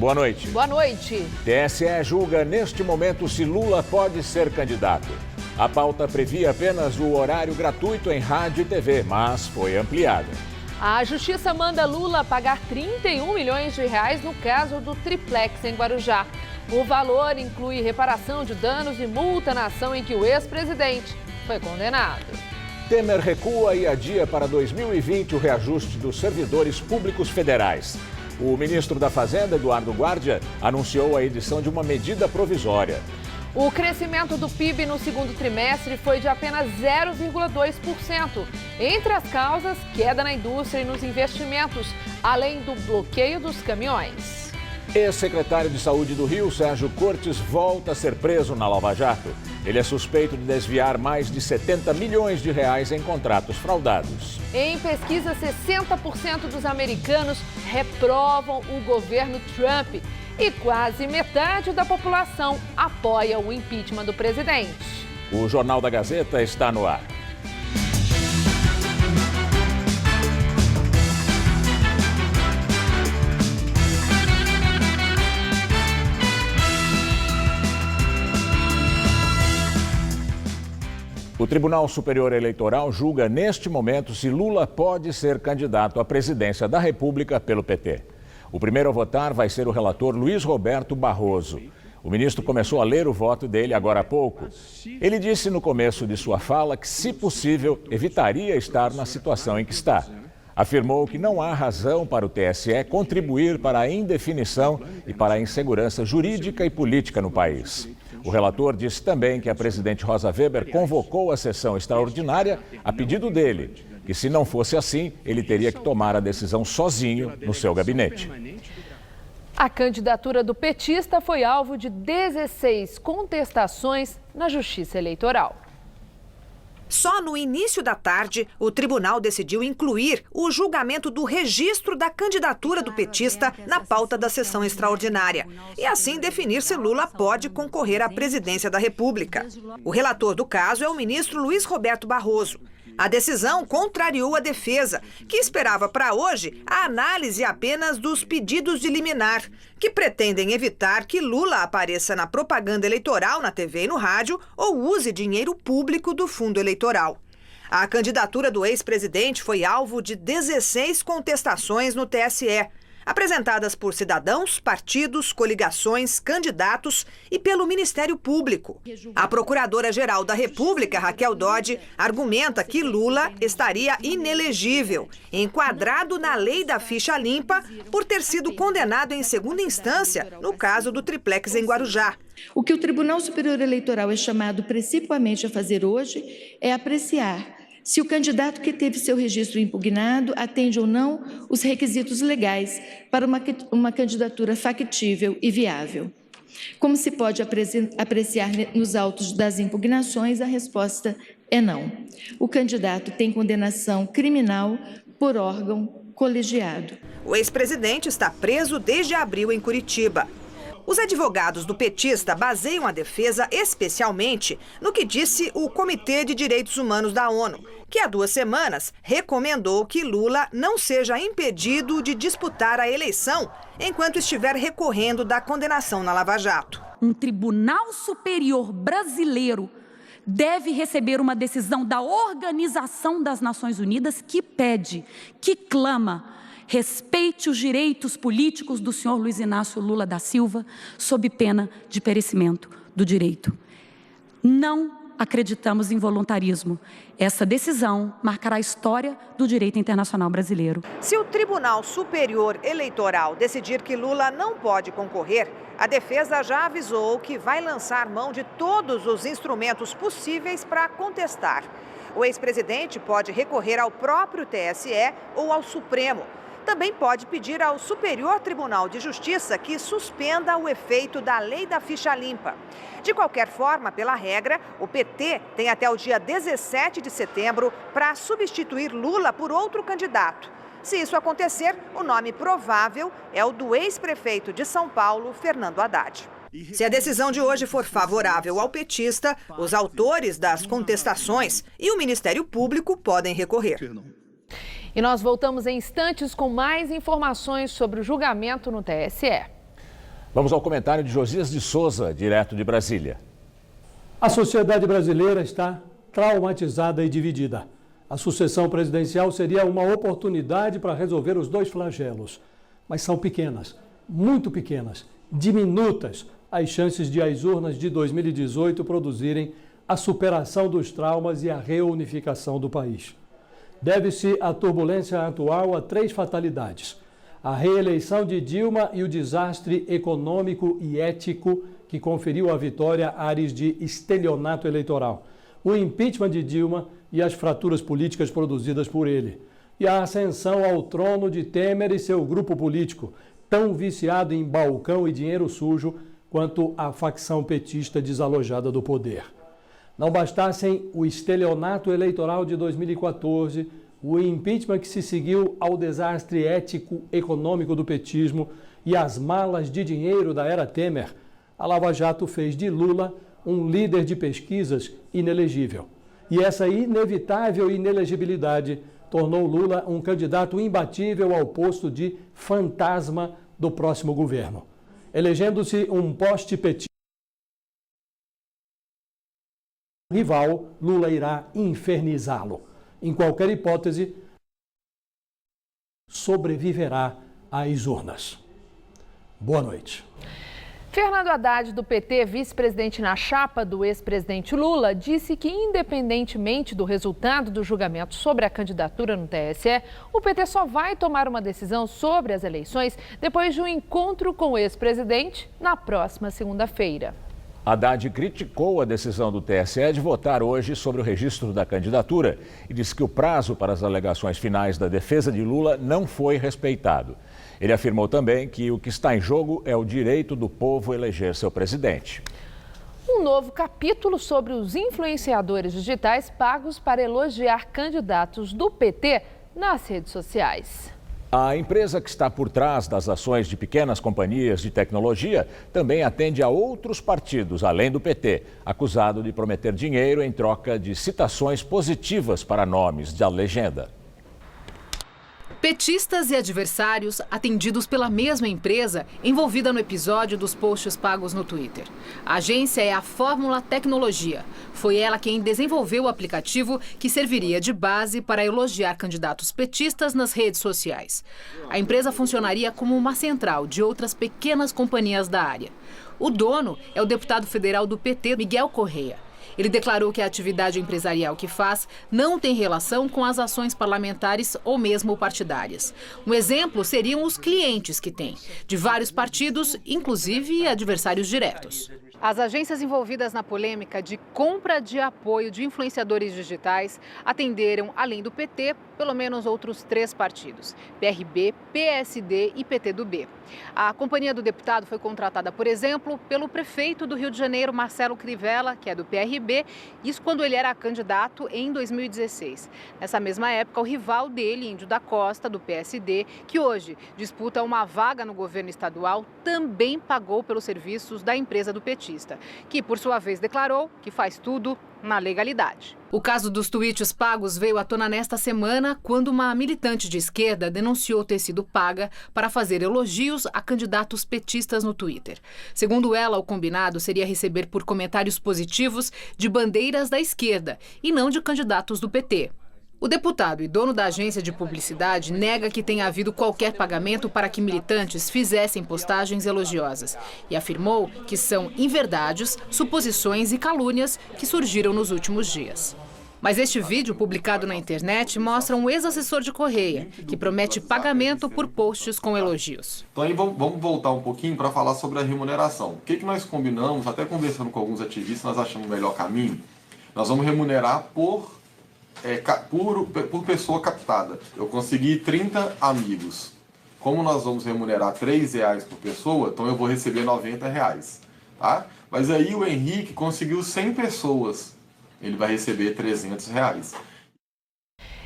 Boa noite. Boa noite. TSE julga neste momento se Lula pode ser candidato. A pauta previa apenas o horário gratuito em rádio e TV, mas foi ampliada. A Justiça manda Lula pagar 31 milhões de reais no caso do triplex em Guarujá. O valor inclui reparação de danos e multa na ação em que o ex-presidente foi condenado. Temer recua e adia para 2020 o reajuste dos servidores públicos federais. O ministro da Fazenda, Eduardo Guardia, anunciou a edição de uma medida provisória. O crescimento do PIB no segundo trimestre foi de apenas 0,2%. Entre as causas, queda na indústria e nos investimentos, além do bloqueio dos caminhões. Ex-secretário de Saúde do Rio, Sérgio Cortes, volta a ser preso na Lava Jato. Ele é suspeito de desviar mais de 70 milhões de reais em contratos fraudados. Em pesquisa, 60% dos americanos reprovam o governo Trump e quase metade da população apoia o impeachment do presidente. O Jornal da Gazeta está no ar. O Tribunal Superior Eleitoral julga neste momento se Lula pode ser candidato à presidência da República pelo PT. O primeiro a votar vai ser o relator Luiz Roberto Barroso. O ministro começou a ler o voto dele agora há pouco. Ele disse no começo de sua fala que, se possível, evitaria estar na situação em que está. Afirmou que não há razão para o TSE contribuir para a indefinição e para a insegurança jurídica e política no país. O relator disse também que a presidente Rosa Weber convocou a sessão extraordinária a pedido dele, que se não fosse assim, ele teria que tomar a decisão sozinho no seu gabinete. A candidatura do petista foi alvo de 16 contestações na Justiça Eleitoral. Só no início da tarde, o tribunal decidiu incluir o julgamento do registro da candidatura do petista na pauta da sessão extraordinária e assim definir se Lula pode concorrer à presidência da República. O relator do caso é o ministro Luiz Roberto Barroso. A decisão contrariou a defesa, que esperava para hoje a análise apenas dos pedidos de liminar, que pretendem evitar que Lula apareça na propaganda eleitoral na TV e no rádio ou use dinheiro público do fundo eleitoral. A candidatura do ex-presidente foi alvo de 16 contestações no TSE, apresentadas por cidadãos, partidos, coligações, candidatos e pelo Ministério Público. A Procuradora-Geral da República, Raquel Dodge, argumenta que Lula estaria inelegível, enquadrado na lei da ficha limpa, por ter sido condenado em segunda instância no caso do triplex em Guarujá. O que o Tribunal Superior Eleitoral é chamado principalmente a fazer hoje é apreciar se o candidato que teve seu registro impugnado atende ou não os requisitos legais para uma candidatura factível e viável. Como se pode apreciar nos autos das impugnações, a resposta é não. O candidato tem condenação criminal por órgão colegiado. O ex-presidente está preso desde abril em Curitiba. Os advogados do petista baseiam a defesa especialmente no que disse o Comitê de Direitos Humanos da ONU, que há 2 semanas recomendou que Lula não seja impedido de disputar a eleição enquanto estiver recorrendo da condenação na Lava Jato. Um tribunal superior brasileiro deve receber uma decisão da Organização das Nações Unidas que pede, que clama: respeite os direitos políticos do senhor Luiz Inácio Lula da Silva, sob pena de perecimento do direito. Não acreditamos em voluntarismo. Essa decisão marcará a história do direito internacional brasileiro. Se o Tribunal Superior Eleitoral decidir que Lula não pode concorrer, a defesa já avisou que vai lançar mão de todos os instrumentos possíveis para contestar. O ex-presidente pode recorrer ao próprio TSE ou ao Supremo. Também pode pedir ao Superior Tribunal de Justiça que suspenda o efeito da lei da ficha limpa. De qualquer forma, pela regra, o PT tem até o dia 17 de setembro para substituir Lula por outro candidato. Se isso acontecer, o nome provável é o do ex-prefeito de São Paulo, Fernando Haddad. Se a decisão de hoje for favorável ao petista, os autores das contestações e o Ministério Público podem recorrer. E nós voltamos em instantes com mais informações sobre o julgamento no TSE. Vamos ao comentário de Josias de Souza, direto de Brasília. A sociedade brasileira está traumatizada e dividida. A sucessão presidencial seria uma oportunidade para resolver os dois flagelos. Mas são pequenas, muito pequenas, diminutas, as chances de as urnas de 2018 produzirem a superação dos traumas e a reunificação do país. Deve-se a turbulência atual a 3 fatalidades: a reeleição de Dilma e o desastre econômico e ético que conferiu à vitória ares de estelionato eleitoral, o impeachment de Dilma e as fraturas políticas produzidas por ele, e a ascensão ao trono de Temer e seu grupo político, tão viciado em balcão e dinheiro sujo quanto a facção petista desalojada do poder. Não bastassem o estelionato eleitoral de 2014, o impeachment que se seguiu ao desastre ético-econômico do petismo e as malas de dinheiro da era Temer, a Lava Jato fez de Lula um líder de pesquisas inelegível. E essa inevitável inelegibilidade tornou Lula um candidato imbatível ao posto de fantasma do próximo governo. Elegendo-se um poste petista rival, Lula irá infernizá-lo. Em qualquer hipótese, sobreviverá às urnas. Boa noite. Fernando Haddad, do PT, vice-presidente na chapa do ex-presidente Lula, disse que, independentemente do resultado do julgamento sobre a candidatura no TSE, o PT só vai tomar uma decisão sobre as eleições depois de um encontro com o ex-presidente na próxima segunda-feira. Haddad criticou a decisão do TSE de votar hoje sobre o registro da candidatura e disse que o prazo para as alegações finais da defesa de Lula não foi respeitado. Ele afirmou também que o que está em jogo é o direito do povo eleger seu presidente. Um novo capítulo sobre os influenciadores digitais pagos para elogiar candidatos do PT nas redes sociais. A empresa que está por trás das ações de pequenas companhias de tecnologia também atende a outros partidos, além do PT, acusado de prometer dinheiro em troca de citações positivas para nomes da legenda. Petistas e adversários atendidos pela mesma empresa envolvida no episódio dos posts pagos no Twitter. A agência é a Fórmula Tecnologia. Foi ela quem desenvolveu o aplicativo que serviria de base para elogiar candidatos petistas nas redes sociais. A empresa funcionaria como uma central de outras pequenas companhias da área. O dono é o deputado federal do PT, Miguel Correia. Ele declarou que a atividade empresarial que faz não tem relação com as ações parlamentares ou mesmo partidárias. Um exemplo seriam os clientes que tem, de vários partidos, inclusive adversários diretos. As agências envolvidas na polêmica de compra de apoio de influenciadores digitais atenderam, além do PT, pelo menos outros 3 partidos: PRB, PSD e PTdoB. A companhia do deputado foi contratada, por exemplo, pelo prefeito do Rio de Janeiro, Marcelo Crivella, que é do PRB, isso quando ele era candidato em 2016. Nessa mesma época, o rival dele, Índio da Costa, do PSD, que hoje disputa uma vaga no governo estadual, também pagou pelos serviços da empresa do petista, que, por sua vez, declarou que faz tudo na legalidade. O caso dos tweets pagos veio à tona nesta semana, quando uma militante de esquerda denunciou ter sido paga para fazer elogios a candidatos petistas no Twitter. Segundo ela, o combinado seria receber por comentários positivos de bandeiras da esquerda e não de candidatos do PT. O deputado e dono da agência de publicidade nega que tenha havido qualquer pagamento para que militantes fizessem postagens elogiosas e afirmou que são inverdades, suposições e calúnias que surgiram nos últimos dias. Mas este vídeo, publicado na internet, mostra um ex-assessor de Correia, que promete pagamento por posts com elogios. Então aí vamos voltar um pouquinho para falar sobre a remuneração. O que nós combinamos, até conversando com alguns ativistas, nós achamos o melhor caminho. Nós vamos remunerar por pessoa captada. Eu consegui 30 amigos. Como nós vamos remunerar R$3 por pessoa, então eu vou receber R$90, tá? Mas aí o Henrique conseguiu 100 pessoas. Ele vai receber R$300.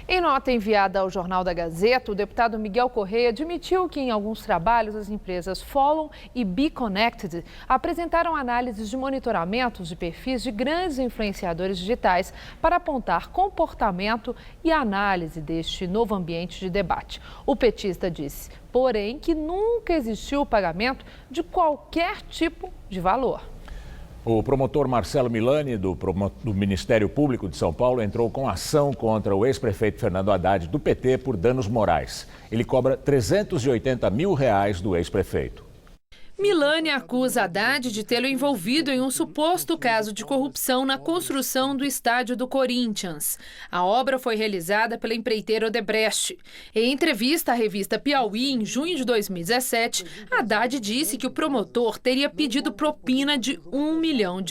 Em nota enviada ao Jornal da Gazeta, o deputado Miguel Correia admitiu que em alguns trabalhos as empresas Follow e Be Connected apresentaram análises de monitoramentos de perfis de grandes influenciadores digitais para apontar comportamento e análise deste novo ambiente de debate. O petista disse, porém, que nunca existiu o pagamento de qualquer tipo de valor. O promotor Marcelo Milani, do Ministério Público de São Paulo, entrou com ação contra o ex-prefeito Fernando Haddad, do PT, por danos morais. Ele cobra R$380 mil do ex-prefeito. Milani acusa Haddad de tê-lo envolvido em um suposto caso de corrupção na construção do estádio do Corinthians. A obra foi realizada pela empreiteira Odebrecht. Em entrevista à revista Piauí, em junho de 2017, Haddad disse que o promotor teria pedido propina de R$1 milhão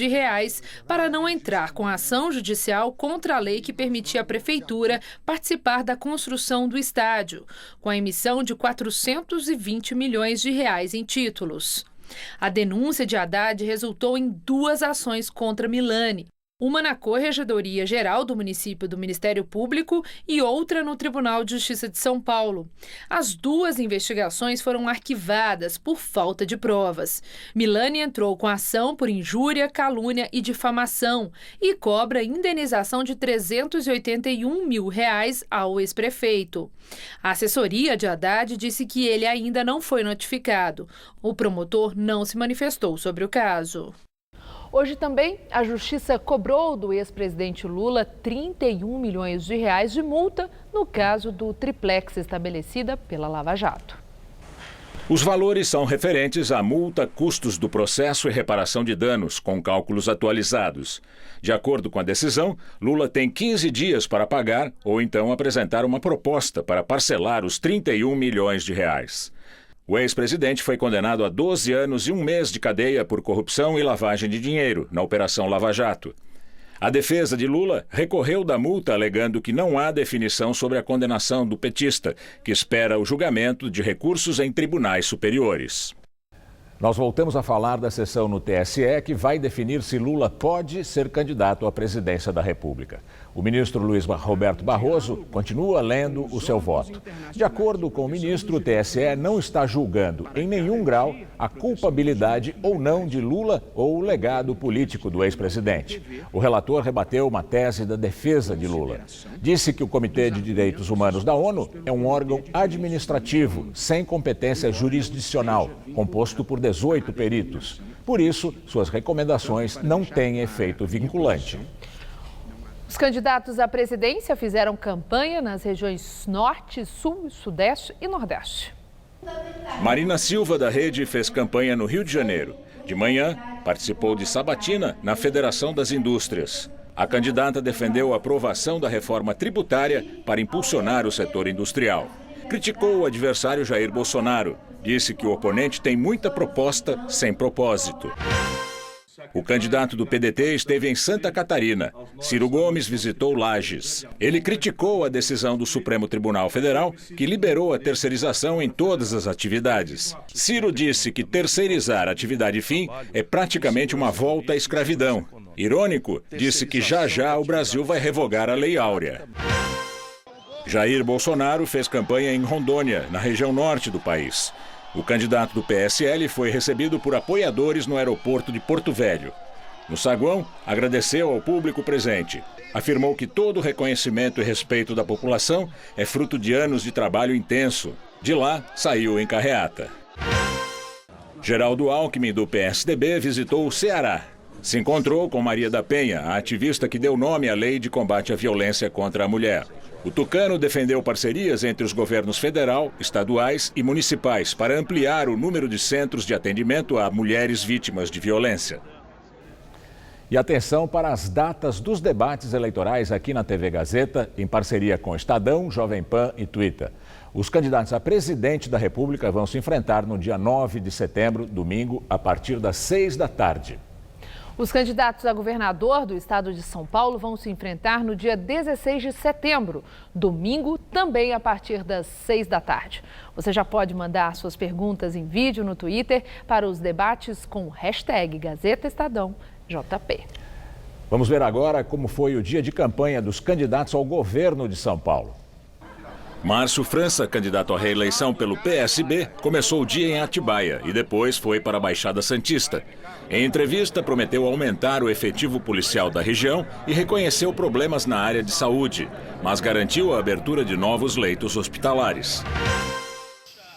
para não entrar com ação judicial contra a lei que permitia à prefeitura participar da construção do estádio, com a emissão de R$420 milhões em títulos. A denúncia de Haddad resultou em 2 ações contra Milani. Uma na Corregedoria Geral do município do Ministério Público e outra no Tribunal de Justiça de São Paulo. As 2 investigações foram arquivadas por falta de provas. Milani entrou com ação por injúria, calúnia e difamação e cobra indenização de R$381 mil ao ex-prefeito. A assessoria de Haddad disse que ele ainda não foi notificado. O promotor não se manifestou sobre o caso. Hoje também, a Justiça cobrou do ex-presidente Lula R$31 milhões de multa no caso do triplex estabelecida pela Lava Jato. Os valores são referentes à multa, custos do processo e reparação de danos, com cálculos atualizados. De acordo com a decisão, Lula tem 15 dias para pagar ou então apresentar uma proposta para parcelar os R$31 milhões. O ex-presidente foi condenado a 12 anos e 1 mês de cadeia por corrupção e lavagem de dinheiro na Operação Lava Jato. A defesa de Lula recorreu da multa alegando que não há definição sobre a condenação do petista, que espera o julgamento de recursos em tribunais superiores. Nós voltamos a falar da sessão no TSE que vai definir se Lula pode ser candidato à presidência da República. O ministro Luiz Roberto Barroso continua lendo o seu voto. De acordo com o ministro, o TSE não está julgando em nenhum grau a culpabilidade ou não de Lula ou o legado político do ex-presidente. O relator rebateu uma tese da defesa de Lula. Disse que o Comitê de Direitos Humanos da ONU é um órgão administrativo, sem competência jurisdicional, composto por 18 peritos. Por isso, suas recomendações não têm efeito vinculante. Os candidatos à presidência fizeram campanha nas regiões Norte, Sul, Sudeste e Nordeste. Marina Silva, da Rede, fez campanha no Rio de Janeiro. De manhã, participou de sabatina na Federação das Indústrias. A candidata defendeu a aprovação da reforma tributária para impulsionar o setor industrial. Criticou o adversário Jair Bolsonaro. Disse que o oponente tem muita proposta sem propósito. O candidato do PDT esteve em Santa Catarina. Ciro Gomes visitou Lages. Ele criticou a decisão do Supremo Tribunal Federal, que liberou a terceirização em todas as atividades. Ciro disse que terceirizar atividade fim é praticamente uma volta à escravidão. Irônico, disse que já o Brasil vai revogar a Lei Áurea. Jair Bolsonaro fez campanha em Rondônia, na região norte do país. O candidato do PSL foi recebido por apoiadores no aeroporto de Porto Velho. No saguão, agradeceu ao público presente. Afirmou que todo reconhecimento e respeito da população é fruto de anos de trabalho intenso. De lá, saiu em carreata. Geraldo Alckmin, do PSDB, visitou o Ceará. Se encontrou com Maria da Penha, a ativista que deu nome à Lei de Combate à Violência contra a Mulher. O tucano defendeu parcerias entre os governos federal, estaduais e municipais para ampliar o número de centros de atendimento a mulheres vítimas de violência. E atenção para as datas dos debates eleitorais aqui na TV Gazeta, em parceria com Estadão, Jovem Pan e Twitter. Os candidatos a presidente da República vão se enfrentar no dia 9 de setembro, domingo, a partir das 6 da tarde. Os candidatos a governador do estado de São Paulo vão se enfrentar no dia 16 de setembro, domingo, também a partir das 6 da tarde. Você já pode mandar suas perguntas em vídeo no Twitter para os debates com o hashtag Gazeta Estadão JP. Vamos ver agora como foi o dia de campanha dos candidatos ao governo de São Paulo. Márcio França, candidato à reeleição pelo PSB, começou o dia em Atibaia e depois foi para a Baixada Santista. Em entrevista, prometeu aumentar o efetivo policial da região e reconheceu problemas na área de saúde, mas garantiu a abertura de novos leitos hospitalares.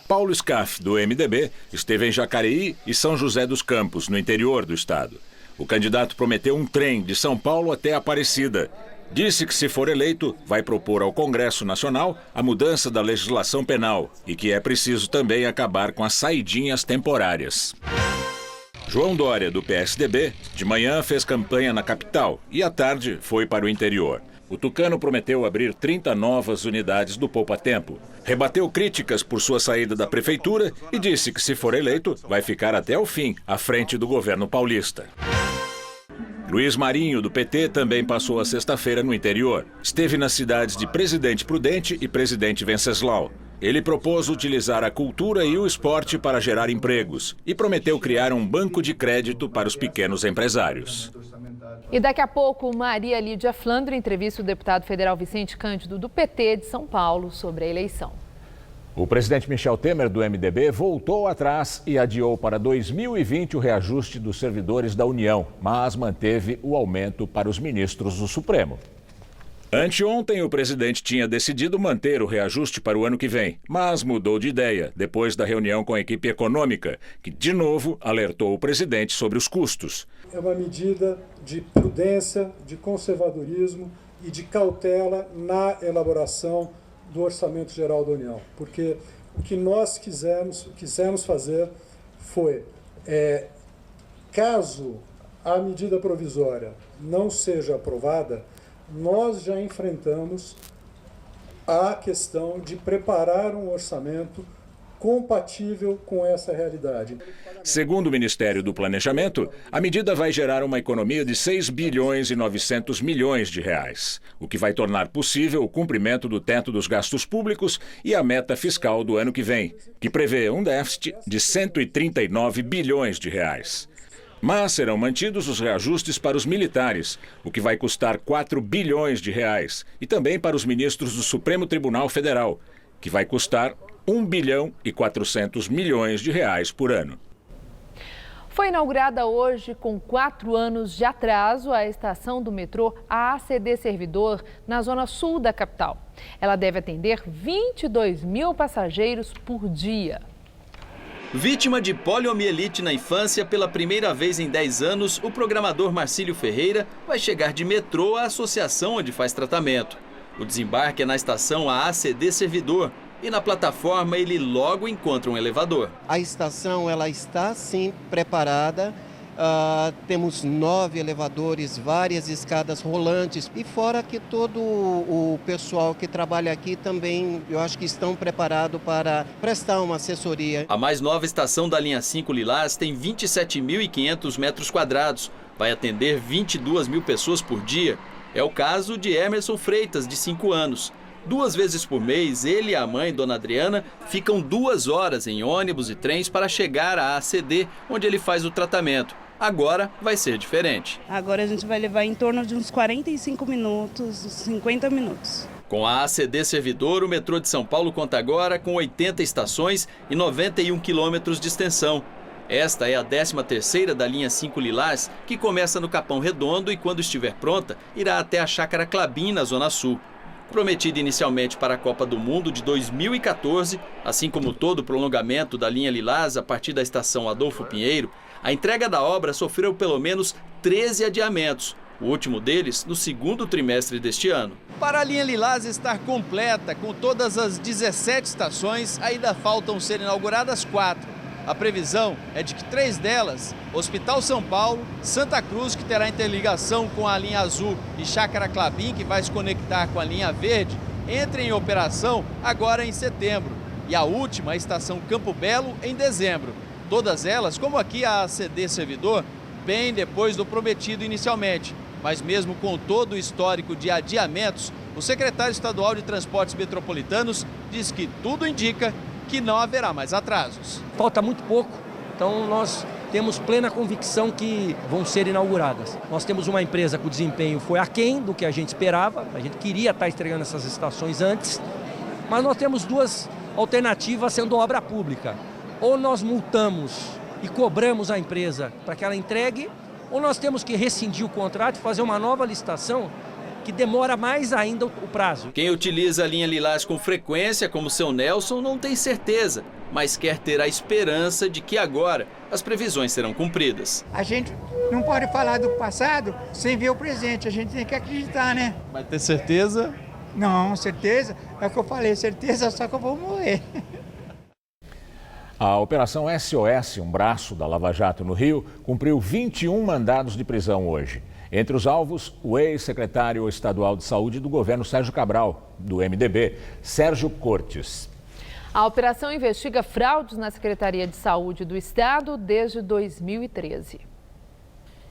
Paulo Scaff, do MDB, esteve em Jacareí e São José dos Campos, no interior do estado. O candidato prometeu um trem de São Paulo até Aparecida. Disse que, se for eleito, vai propor ao Congresso Nacional a mudança da legislação penal e que é preciso também acabar com as saidinhas temporárias. João Dória, do PSDB, de manhã fez campanha na capital e à tarde foi para o interior. O tucano prometeu abrir 30 novas unidades do Poupa Tempo. Rebateu críticas por sua saída da prefeitura e disse que, se for eleito, vai ficar até o fim à frente do governo paulista. Luiz Marinho, do PT, também passou a sexta-feira no interior. Esteve nas cidades de Presidente Prudente e Presidente Venceslau. Ele propôs utilizar a cultura e o esporte para gerar empregos e prometeu criar um banco de crédito para os pequenos empresários. E daqui a pouco, Maria Lídia Flandre entrevista o deputado federal Vicente Cândido, do PT de São Paulo, sobre a eleição. O presidente Michel Temer, do MDB, voltou atrás e adiou para 2020 o reajuste dos servidores da União, mas manteve o aumento para os ministros do Supremo. Anteontem, o presidente tinha decidido manter o reajuste para o ano que vem, mas mudou de ideia depois da reunião com a equipe econômica, que de novo alertou o presidente sobre os custos. É uma medida de prudência, de conservadorismo e de cautela na elaboração do Orçamento Geral da União, porque o que nós quisemos fazer foi, caso a medida provisória não seja aprovada, nós já enfrentamos a questão de preparar um orçamento compatível com essa realidade. Segundo o Ministério do Planejamento, a medida vai gerar uma economia de 6 bilhões e 900 milhões de reais, o que vai tornar possível o cumprimento do teto dos gastos públicos e a meta fiscal do ano que vem, que prevê um déficit de 139 bilhões de reais. Mas serão mantidos os reajustes para os militares, o que vai custar 4 bilhões de reais, e também para os ministros do Supremo Tribunal Federal, que vai custar 1 bilhão e 400 milhões de reais por ano. Foi inaugurada hoje, com 4 anos de atraso, a estação do metrô ACD Servidor, na zona sul da capital. Ela deve atender 22 mil passageiros por dia. Vítima de poliomielite na infância, pela primeira vez em 10 anos, o programador Marcílio Ferreira vai chegar de metrô à associação onde faz tratamento. O desembarque é na estação ACD Servidor e na plataforma ele logo encontra um elevador. A estação ela está sim preparada. Temos 9 elevadores, várias escadas rolantes e fora que todo o pessoal que trabalha aqui também, eu acho que estão preparados para prestar uma assessoria. A mais nova estação da linha 5 Lilás tem 27.500 metros quadrados, vai atender 22 mil pessoas por dia. É o caso de Emerson Freitas, de 5 anos. 2 vezes por mês, ele e a mãe, Dona Adriana, ficam 2 horas em ônibus e trens para chegar à ACD, onde ele faz o tratamento. Agora vai ser diferente. Agora a gente vai levar em torno de uns 45 minutos, 50 minutos. Com a ACD Servidor, o metrô de São Paulo conta agora com 80 estações e 91 quilômetros de extensão. Esta é a 13ª da linha 5 Lilás, que começa no Capão Redondo e, quando estiver pronta, irá até a Chácara Clabim, na Zona Sul. Prometida inicialmente para a Copa do Mundo de 2014, assim como todo o prolongamento da linha Lilás a partir da estação Adolfo Pinheiro, a entrega da obra sofreu pelo menos 13 adiamentos, o último deles no 2º trimestre deste ano. Para a linha Lilás estar completa, com todas as 17 estações, ainda faltam ser inauguradas 4. A previsão é de que 3 delas, Hospital São Paulo, Santa Cruz, que terá interligação com a linha azul, e Chácara Clabim, que vai se conectar com a linha verde, entrem em operação agora em setembro. E a última, a estação Campo Belo, em dezembro. Todas elas, como aqui a ACD Servidor, bem depois do prometido inicialmente. Mas mesmo com todo o histórico de adiamentos, o secretário estadual de Transportes Metropolitanos diz que tudo indica que não haverá mais atrasos. Falta muito pouco, então nós temos plena convicção que vão ser inauguradas. Nós temos uma empresa que o desempenho foi aquém do que a gente esperava, a gente queria estar estreando essas estações antes, Mas nós temos duas alternativas sendo obra pública. Ou nós multamos e cobramos a empresa para que ela entregue, ou nós temos que rescindir o contrato e fazer uma nova licitação que demora mais ainda o prazo. Quem utiliza a linha Lilás com frequência, como seu Nelson, não tem certeza, mas quer ter a esperança de que agora as previsões serão cumpridas. A gente não pode falar do passado sem ver o presente, a gente tem que acreditar, né? Vai ter certeza? Não, certeza, é o que eu falei, certeza só que eu vou morrer. A Operação SOS, um braço da Lava Jato no Rio, cumpriu 21 mandados de prisão hoje. Entre os alvos, o ex-secretário estadual de saúde do governo Sérgio Cabral, do MDB, Sérgio Cortes. A operação investiga fraudes na Secretaria de Saúde do Estado desde 2013.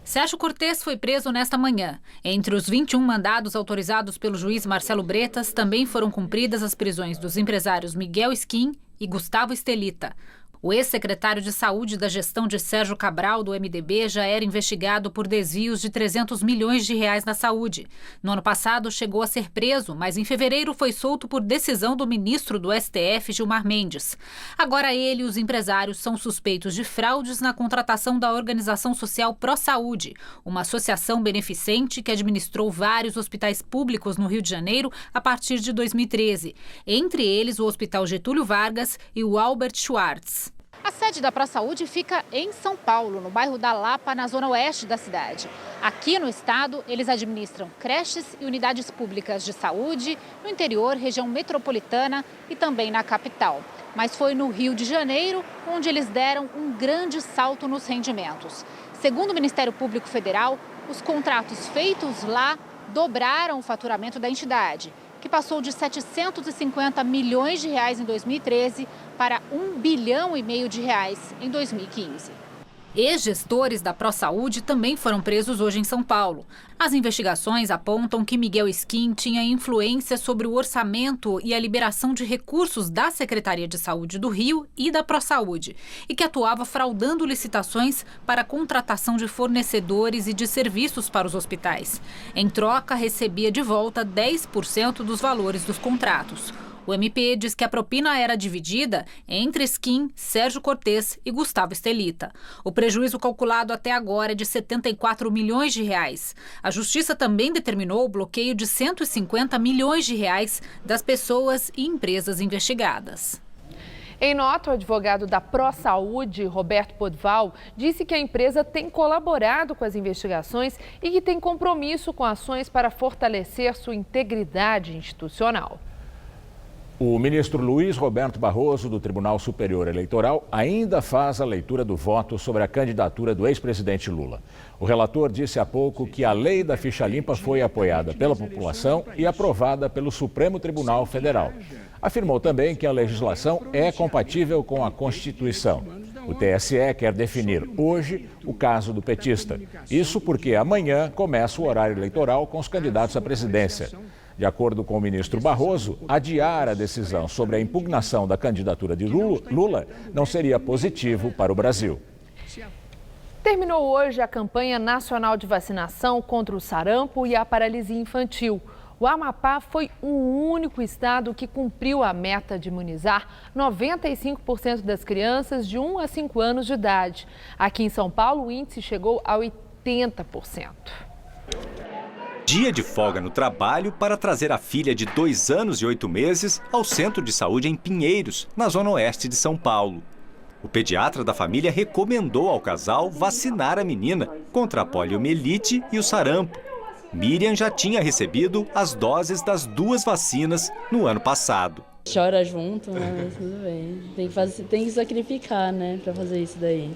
Sérgio Cortes foi preso nesta manhã. Entre os 21 mandados autorizados pelo juiz Marcelo Bretas, também foram cumpridas as prisões dos empresários Miguel Skin e Gustavo Estelita. O ex-secretário de Saúde da gestão de Sérgio Cabral, do MDB, já era investigado por desvios de 300 milhões de reais na saúde. No ano passado, chegou a ser preso, mas em fevereiro foi solto por decisão do ministro do STF, Gilmar Mendes. Agora ele e os empresários são suspeitos de fraudes na contratação da organização social Pró Saúde, uma associação beneficente que administrou vários hospitais públicos no Rio de Janeiro a partir de 2013. Entre eles, o Hospital Getúlio Vargas e o Albert Schwartz. A sede da Pró Saúde fica em São Paulo, no bairro da Lapa, na zona oeste da cidade. Aqui no estado, eles administram creches e unidades públicas de saúde, no interior, região metropolitana e também na capital. Mas foi no Rio de Janeiro onde eles deram um grande salto nos rendimentos. Segundo o Ministério Público Federal, os contratos feitos lá dobraram o faturamento da entidade, que passou de 750 milhões de reais em 2013 para 1,5 bilhão de reais em 2015. Ex-gestores da Pró Saúde também foram presos hoje em São Paulo. As investigações apontam que Miguel Skin tinha influência sobre o orçamento e a liberação de recursos da Secretaria de Saúde do Rio e da Pró Saúde, e que atuava fraudando licitações para a contratação de fornecedores e de serviços para os hospitais. Em troca, recebia de volta 10% dos valores dos contratos. O MP diz que a propina era dividida entre Skin, Sérgio Cortes e Gustavo Estelita. O prejuízo calculado até agora é de 74 milhões de reais. A Justiça também determinou o bloqueio de 150 milhões de reais das pessoas e empresas investigadas. Em nota, o advogado da Pró Saúde, Roberto Podval, disse que a empresa tem colaborado com as investigações e que tem compromisso com ações para fortalecer sua integridade institucional. O ministro Luiz Roberto Barroso, do Tribunal Superior Eleitoral, ainda faz a leitura do voto sobre a candidatura do ex-presidente Lula. O relator disse há pouco que a lei da ficha limpa foi apoiada pela população e aprovada pelo Supremo Tribunal Federal. Afirmou também que a legislação é compatível com a Constituição. O TSE quer definir hoje o caso do petista. Isso porque amanhã começa o horário eleitoral com os candidatos à presidência. De acordo com o ministro Barroso, adiar a decisão sobre a impugnação da candidatura de Lula não seria positivo para o Brasil. Terminou hoje a campanha nacional de vacinação contra o sarampo e a paralisia infantil. O Amapá foi o único estado que cumpriu a meta de imunizar 95% das crianças de 1 a 5 anos de idade. Aqui em São Paulo, o índice chegou a 80%. Dia de folga no trabalho para trazer a filha de 2 anos e 8 meses ao centro de saúde em Pinheiros, na zona oeste de São Paulo. O pediatra da família recomendou ao casal vacinar a menina contra a poliomielite e o sarampo. Miriam já tinha recebido as doses das 2 vacinas no ano passado. Chora junto, mas tudo bem. Tem que sacrificar, né, para fazer isso daí.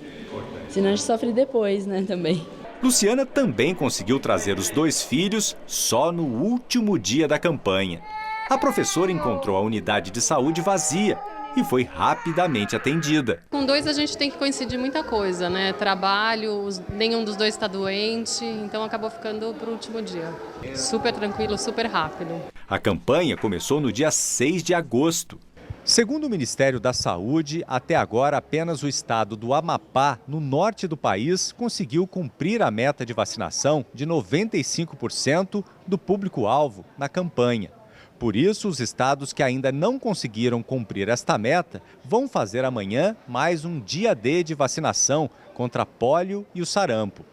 Senão a gente sofre depois, né, também. Luciana também conseguiu trazer os 2 filhos só no último dia da campanha. A professora encontrou a unidade de saúde vazia e foi rapidamente atendida. Com 2 a gente tem que coincidir muita coisa, né? Trabalho, nenhum dos 2 está doente, então acabou ficando para o último dia. Super tranquilo, super rápido. A campanha começou no dia 6 de agosto. Segundo o Ministério da Saúde, até agora apenas o estado do Amapá, no norte do país, conseguiu cumprir a meta de vacinação de 95% do público-alvo na campanha. Por isso, os estados que ainda não conseguiram cumprir esta meta vão fazer amanhã mais um dia D de vacinação contra a pólio e o sarampo.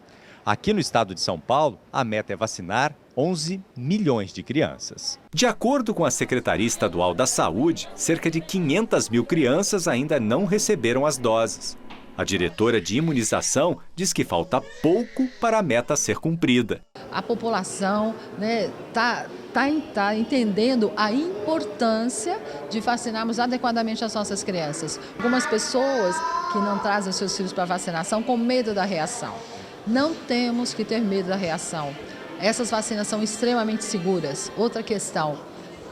Aqui no estado de São Paulo, a meta é vacinar 11 milhões de crianças. De acordo com a Secretaria Estadual da Saúde, cerca de 500 mil crianças ainda não receberam as doses. A diretora de imunização diz que falta pouco para a meta ser cumprida. A população tá entendendo a importância de vacinarmos adequadamente as nossas crianças. Algumas pessoas que não trazem seus filhos para vacinação com medo da reação. Não temos que ter medo da reação. Essas vacinas são extremamente seguras. Outra questão,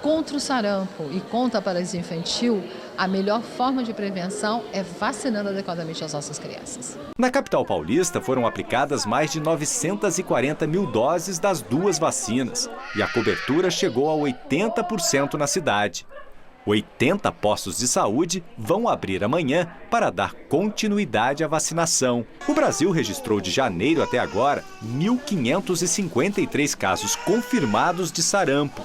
contra o sarampo e contra a paralisia infantil, a melhor forma de prevenção é vacinando adequadamente as nossas crianças. Na capital paulista foram aplicadas mais de 940 mil doses das duas vacinas e a cobertura chegou a 80% na cidade. 80 postos de saúde vão abrir amanhã para dar continuidade à vacinação. O Brasil registrou de janeiro até agora 1.553 casos confirmados de sarampo.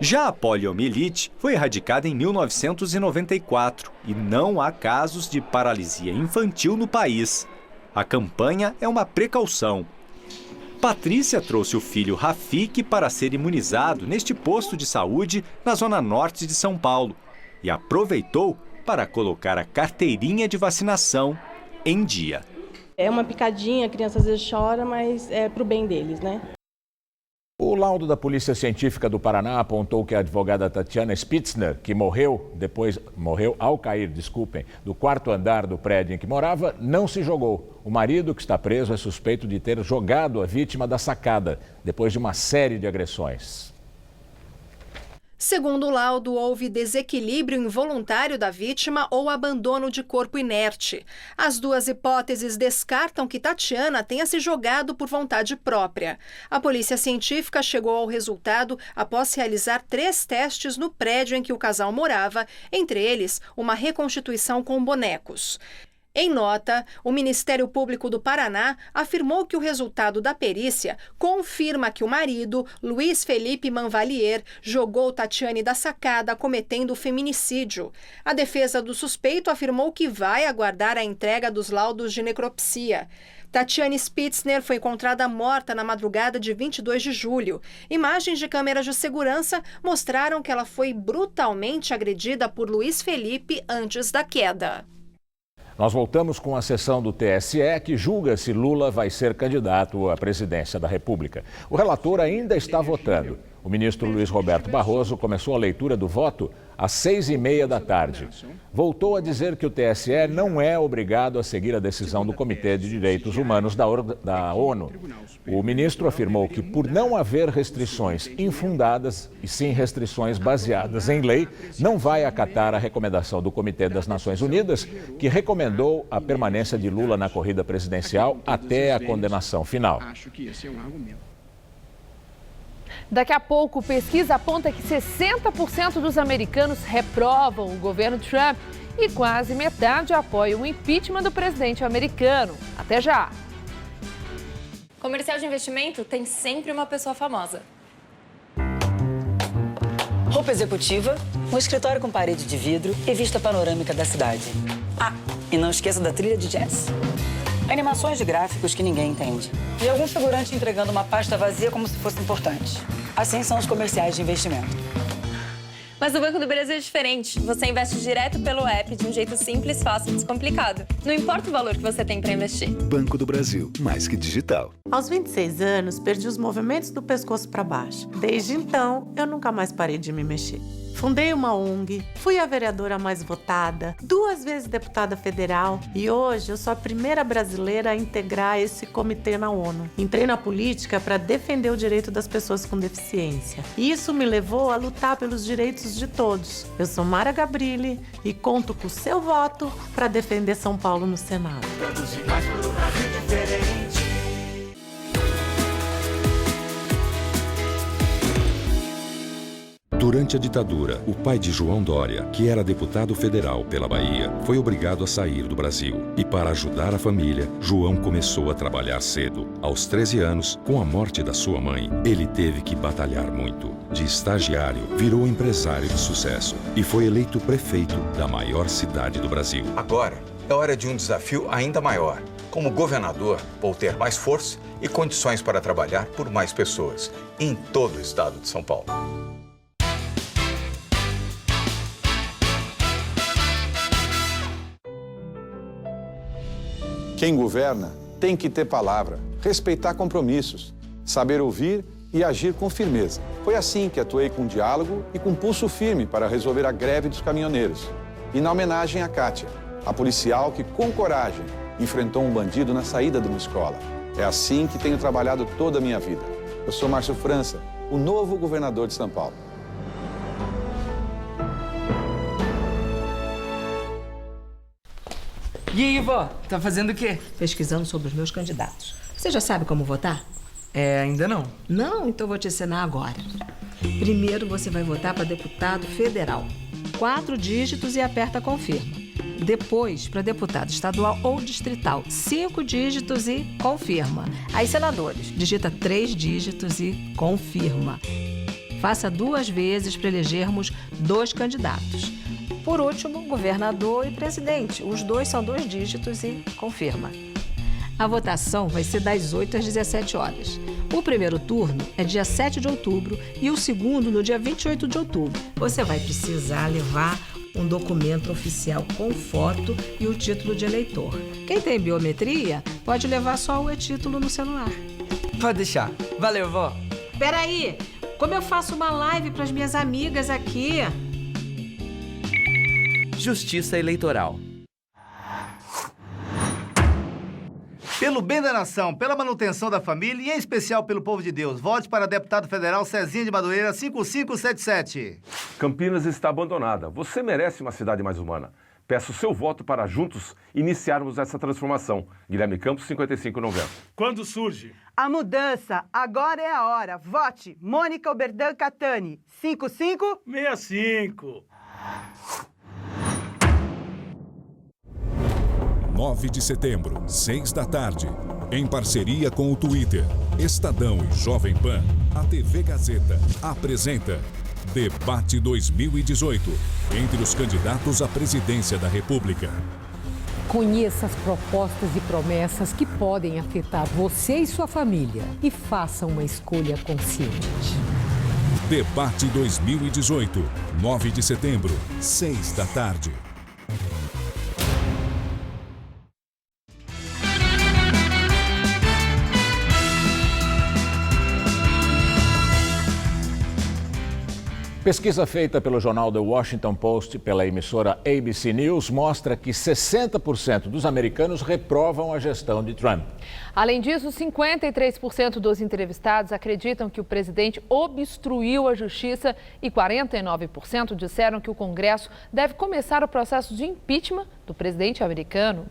Já a poliomielite foi erradicada em 1994 e não há casos de paralisia infantil no país. A campanha é uma precaução. Patrícia trouxe o filho Rafik para ser imunizado neste posto de saúde na zona norte de São Paulo e aproveitou para colocar a carteirinha de vacinação em dia. É uma picadinha, a criança às vezes chora, mas é para o bem deles, né? O laudo da Polícia Científica do Paraná apontou que a advogada Tatiana Spitzner, que morreu ao cair, do quarto andar do prédio em que morava, não se jogou. O marido, que está preso, é suspeito de ter jogado a vítima da sacada, depois de uma série de agressões. Segundo o laudo, houve desequilíbrio involuntário da vítima ou abandono de corpo inerte. As duas hipóteses descartam que Tatiana tenha se jogado por vontade própria. A polícia científica chegou ao resultado após realizar 3 testes no prédio em que o casal morava, entre eles uma reconstituição com bonecos. Em nota, o Ministério Público do Paraná afirmou que o resultado da perícia confirma que o marido, Luiz Felipe Manvalier, jogou Tatiane da sacada cometendo feminicídio. A defesa do suspeito afirmou que vai aguardar a entrega dos laudos de necropsia. Tatiane Spitzner foi encontrada morta na madrugada de 22 de julho. Imagens de câmeras de segurança mostraram que ela foi brutalmente agredida por Luiz Felipe antes da queda. Nós voltamos com a sessão do TSE que julga se Lula vai ser candidato à presidência da República. O relator ainda está votando. O ministro Luiz Roberto Barroso começou a leitura do voto às 6h30 da tarde. Voltou a dizer que o TSE não é obrigado a seguir a decisão do Comitê de Direitos Humanos da ONU. O ministro afirmou que, por não haver restrições infundadas e sim restrições baseadas em lei, não vai acatar a recomendação do Comitê das Nações Unidas, que recomendou a permanência de Lula na corrida presidencial até a condenação final. Daqui a pouco, pesquisa aponta que 60% dos americanos reprovam o governo Trump e quase metade apoiam o impeachment do presidente americano. Até já! Comercial de investimento tem sempre uma pessoa famosa. Roupa executiva, um escritório com parede de vidro e vista panorâmica da cidade. Ah, e não esqueça da trilha de jazz. Animações de gráficos que ninguém entende. E algum figurante entregando uma pasta vazia como se fosse importante. Assim são os comerciais de investimento. Mas o Banco do Brasil é diferente. Você investe direto pelo app de um jeito simples, fácil e descomplicado. Não importa o valor que você tem para investir. Banco do Brasil, mais que digital. Aos 26 anos, perdi os movimentos do pescoço para baixo. Desde então, eu nunca mais parei de me mexer. Fundei uma ONG, fui a vereadora mais votada, 2 vezes deputada federal e hoje eu sou a primeira brasileira a integrar esse comitê na ONU. Entrei na política para defender o direito das pessoas com deficiência. E isso me levou a lutar pelos direitos de todos. Eu sou Mara Gabrilli e conto com o seu voto para defender São Paulo no Senado. Durante a ditadura, o pai de João Dória, que era deputado federal pela Bahia, foi obrigado a sair do Brasil. E para ajudar a família, João começou a trabalhar cedo. Aos 13 anos, com a morte da sua mãe, ele teve que batalhar muito. De estagiário, virou empresário de sucesso e foi eleito prefeito da maior cidade do Brasil. Agora é hora de um desafio ainda maior. Como governador, vou ter mais força e condições para trabalhar por mais pessoas em todo o estado de São Paulo. Quem governa tem que ter palavra, respeitar compromissos, saber ouvir e agir com firmeza. Foi assim que atuei com diálogo e com pulso firme para resolver a greve dos caminhoneiros. E na homenagem a Kátia, a policial que, com coragem, enfrentou um bandido na saída de uma escola. É assim que tenho trabalhado toda a minha vida. Eu sou Márcio França, o novo governador de São Paulo. E aí, vó? Tá fazendo o quê? Pesquisando sobre os meus candidatos. Você já sabe como votar? Ainda não. Não? Então vou te ensinar agora. Primeiro você vai votar para deputado federal. 4 dígitos e aperta confirma. Depois, para deputado estadual ou distrital, 5 dígitos e confirma. Aí, senadores, digita 3 dígitos e confirma. Faça 2 vezes para elegermos 2 candidatos. Por último, governador e presidente. Os 2 são 2 dígitos e confirma. A votação vai ser das 8 às 17 horas. O primeiro turno é dia 7 de outubro e o segundo no dia 28 de outubro. Você vai precisar levar um documento oficial com foto e o título de eleitor. Quem tem biometria pode levar só o e-título no celular. Pode deixar. Valeu, vó. Peraí, como eu faço uma live para as minhas amigas aqui? Justiça Eleitoral. Pelo bem da nação, pela manutenção da família e em especial pelo povo de Deus, vote para deputado federal Cezinha de Madureira 5577. Campinas está abandonada. Você merece uma cidade mais humana. Peço seu voto para juntos iniciarmos essa transformação. Guilherme Campos, 5590. Quando surge a mudança, agora é a hora. Vote Mônica Oberdan Catani, 5565. 9 de setembro, 6 da tarde. Em parceria com o Twitter, Estadão e Jovem Pan, a TV Gazeta apresenta Debate 2018, entre os candidatos à presidência da República. Conheça as propostas e promessas que podem afetar você e sua família e faça uma escolha consciente. Debate 2018, 9 de setembro, 6 da tarde. Pesquisa feita pelo jornal The Washington Post e pela emissora ABC News mostra que 60% dos americanos reprovam a gestão de Trump. Além disso, 53% dos entrevistados acreditam que o presidente obstruiu a justiça e 49% disseram que o Congresso deve começar o processo de impeachment do presidente americano.